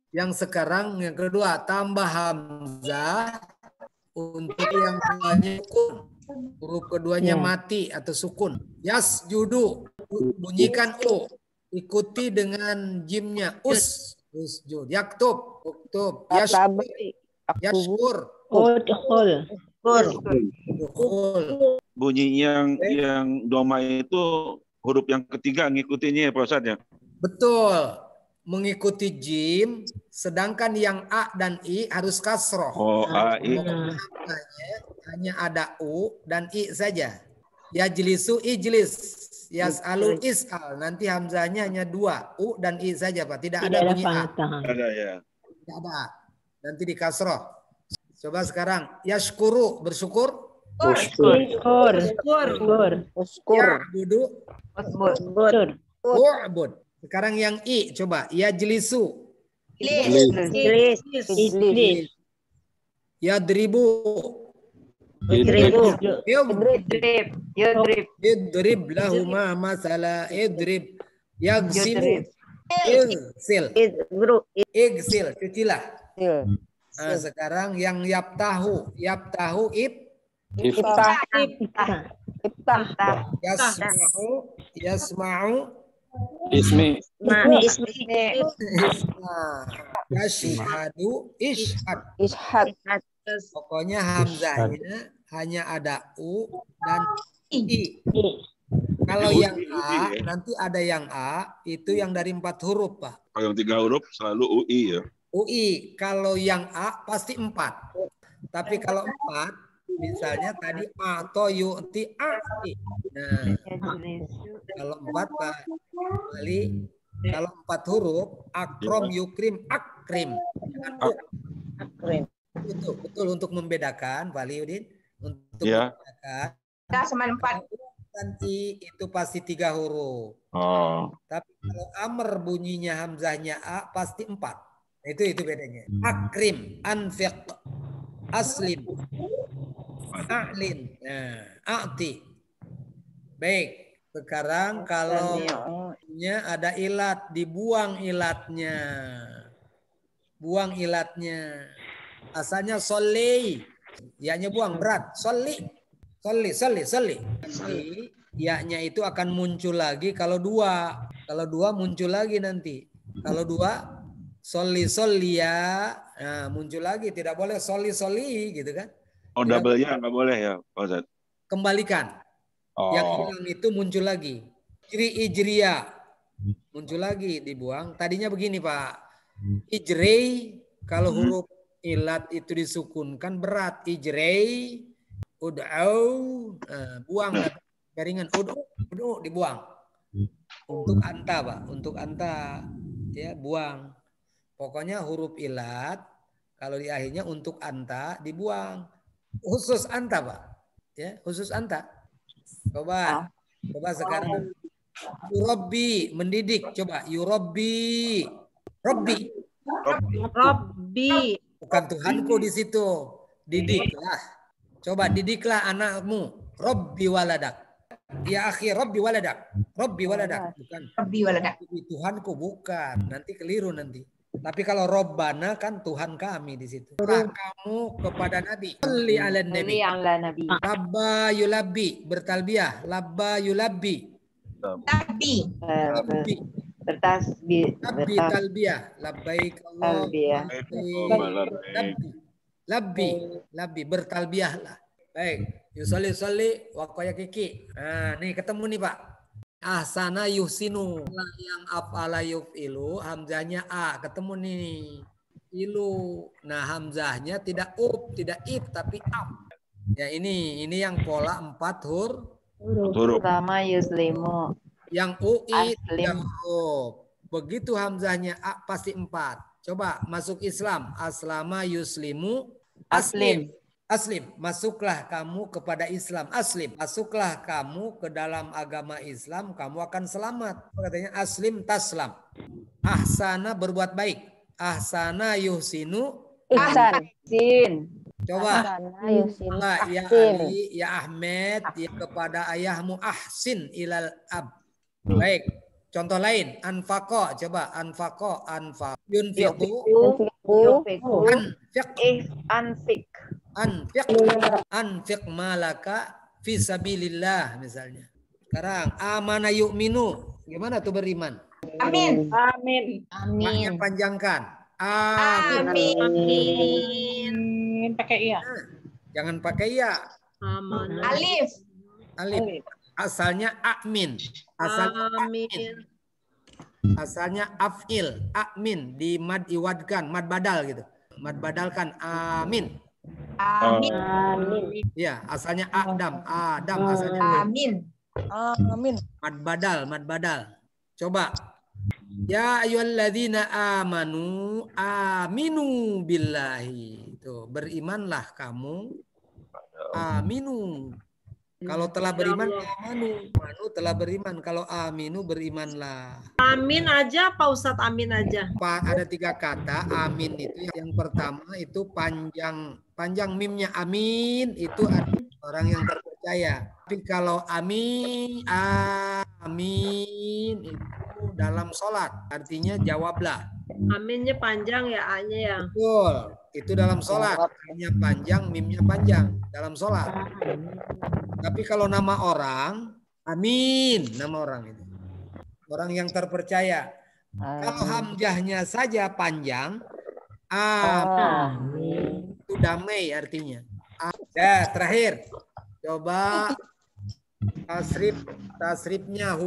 Yang sekarang yang kedua tambah hamzah untuk yang keduanya sukun. Huruf keduanya mati atau sukun. Yasjudu, bunyikan u. Ikuti dengan jimnya usjud. Yaktub, uktub. Yashkur. Bunyi yang doma itu huruf yang ketiga ngikutinya ya Pak Ustadz ya? Betul. Mengikuti jim, sedangkan yang a dan i harus kasroh. Oh, a, i. Hanya ada u dan i saja. Yajlisu ijlis. Yas'alu is'al. Nanti hamzahnya hanya 2. U dan i saja Pak. Tidak ada bunyi a. Ada ya. Tidak ada. Nanti di kasroh. Coba sekarang. Yashkuru. Bersyukur. Ya'budu. Wa'bud. Sekarang yang i. Coba. Yajlisu. Yadribu. Idrib lahuma masala. Idrib. Yagsilu. Igsil. Cucilah. Nah, sekarang yang yaftahu yasma'u Ismi. yashhadu ishhad. Pokoknya hamzahnya hanya ada u dan i. Kalau yang a nanti ada yang a itu yang dari 4 huruf Pak. Kalau yang 3 huruf selalu UI ya. UI. Kalau yang A pasti 4. Tapi kalau 4, misalnya tadi atau yu'ti a'ti. Nah, kalau 4 Pak kali, kalau 4 huruf, akrom yukrim akrim. Betul untuk membedakan Pak Liudin. Untuk membedakan. Kita sama 4. Dan I itu pasti 3 huruf. Oh. Tapi kalau amr bunyinya hamzahnya A pasti 4. Itu bedanya. Akrim, anfiq, aslim, a'lin, a'ti. Baik. Sekarang kalau ada ilat, dibuang ilatnya. Buang ilatnya. Asalnya solei. Ya-nya buang berat. Soli. Ya-nya itu akan muncul lagi kalau 2. Kalau 2 muncul lagi nanti. Kalau 2 soli ya, nah, muncul lagi. Tidak boleh soli gitu kan? Oh, double-nya nggak boleh ya Pak Ustadz? Kembalikan. Yang hilang itu muncul lagi. Ijriya muncul lagi, dibuang. Tadinya begini Pak. Ijrei kalau huruf ilat itu disukunkan berat. Ijrei, ud'au, buang garingan ud'u dibuang. Untuk anta Pak, untuk anta ya buang. Pokoknya huruf ilat kalau di akhirnya untuk anta dibuang. Khusus anta Pak. Ya, khusus anta. Coba sekarang. Yurabbi, mendidik. Coba Yurabbi. Rabbi. Bukan Tuhanku di situ. Didiklah. Coba didiklah anakmu. Rabbi waladak. Ya akhi Rabbi waladak. Bukan. Rabbi waladak. Tuhanku bukan. Nanti keliru nanti. Tapi kalau Robbana kan Tuhan kami di situ. Kamu kepada Nabi. Salli ala Nabi. Labba yulabbi. Bertalbiyah. Labba yulabbi. Bertasbih. Talbiyah. Labbaik Allah. Labbi. Bertalbiyahlah. Baik. Yusalli waqaya kiki. Nah, nih ketemu nih Pak. Ahsana yuhsinu. Yang af'ala yuf'ilu hamzahnya a, ketemu nih. ilu. Nah, hamzahnya tidak up, tidak ib, tapi ab. Ya, ini yang pola 4 huruf. Sama yuslimu. Yang ui Aslim. 3 huruf. Begitu hamzahnya a pasti 4. Coba masuk Islam. Aslama yuslimu aslim. Aslim, masuklah kamu kepada Islam. Aslim, masuklah kamu ke dalam agama Islam, kamu akan selamat. Katanya aslim taslam. Ahsana berbuat baik. Ahsana yuhsinu Ihsan. Coba. Ya Ali, ya Ahmed, ya kepada ayahmu ahsin ilal ab. Baik. Contoh lain, anfaqo, coba anfaqo, yunfiqu, anfiq malaka fi sabilillah misalnya. Sekarang amana yu'minu, gimana tuh beriman? Amin. Maknya panjangkan. Amin. Pakai iya. Jangan pakai ya. Alif. Asalnya amin. Asalnya afil. Amin di mad iwadkan, mad badal gitu. Mad badalkan amin. Ya, asalnya Adam asalnya Amin. mad badal. Coba. Ya ayyuhalladzina amanu aminu billahi. Tuh, berimanlah kamu. Aminu. Kalau telah beriman amanu. Amanu telah beriman. Kalau aminu berimanlah. Amin aja Pak Ustadz, amin aja. Ada 3 kata amin itu. Yang pertama itu panjang mimnya amin itu orang yang terpercaya. Tapi kalau amin itu dalam sholat artinya jawablah. Aminnya panjang ya, A-nya ya. Betul. Itu dalam sholat. A-nya panjang, mimnya panjang dalam sholat. Tapi kalau nama orang, amin nama orang itu. Orang yang terpercaya. Kalau hamzahnya saja panjang, amin. Itu damai artinya. Ya, terakhir. Coba tasrifnya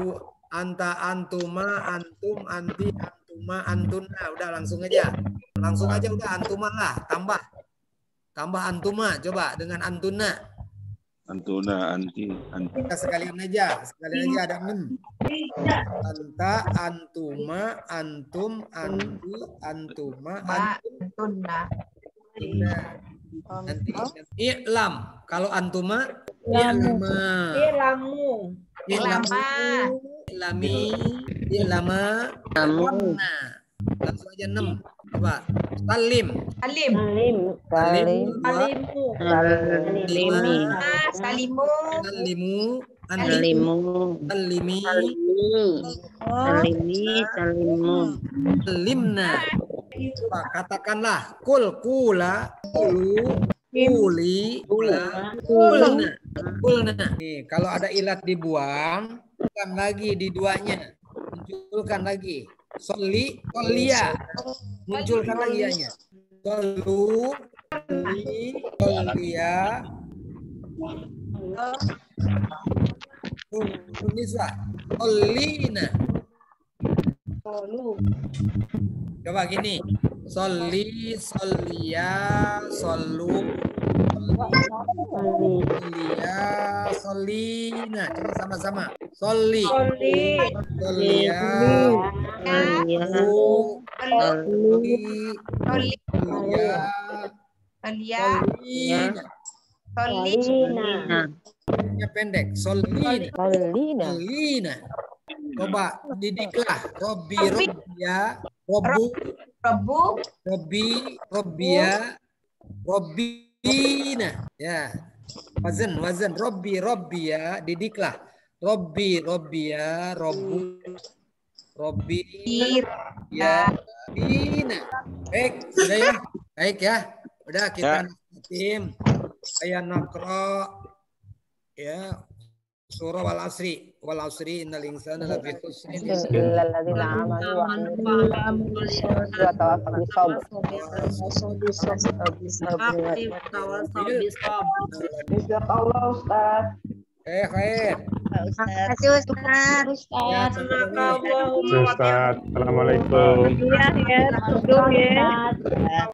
anta, antuma, antum, anti, antuma, antuna. Udah langsung aja. Langsung aja udah antuma lah. Tambah antuma. Coba dengan antuna. Antuna, anti. Kita sekalian aja ada 6. Anta, antuma, antum, anti, antuma, antuna. Nanti i'lam. Kalau antuma i'lamu. I'lama. Langsung aja 6. Coba. Salim. Salimu. Salimna. Coba katakanlah kula, kuli, kulna. Nih, kalau ada ilat dibuang, munculkan lagi di duanya. Munculkan lagi. Solia. Munculkan lagi ianya. Solia. Nisa. Solina. Coba gini. Solia, solu. Solina. Coba sama-sama. Solia. Pendek. Solina. Coba didiklah. Robbina. Ya. Wazan. Robbiya. Didiklah. Robbiya. Bina. Baik, sudah ya. Baik ya. Udah kita tim. Saya nakro ya surah wal asri innal insana lafi khusr illa alladziina aamanu wa Ustaz. Khair. Terima kasih Ustaz. Ya, Subhanakallahumma wa Ustaz, assalamualaikum. Iya, ya. Tutup ya.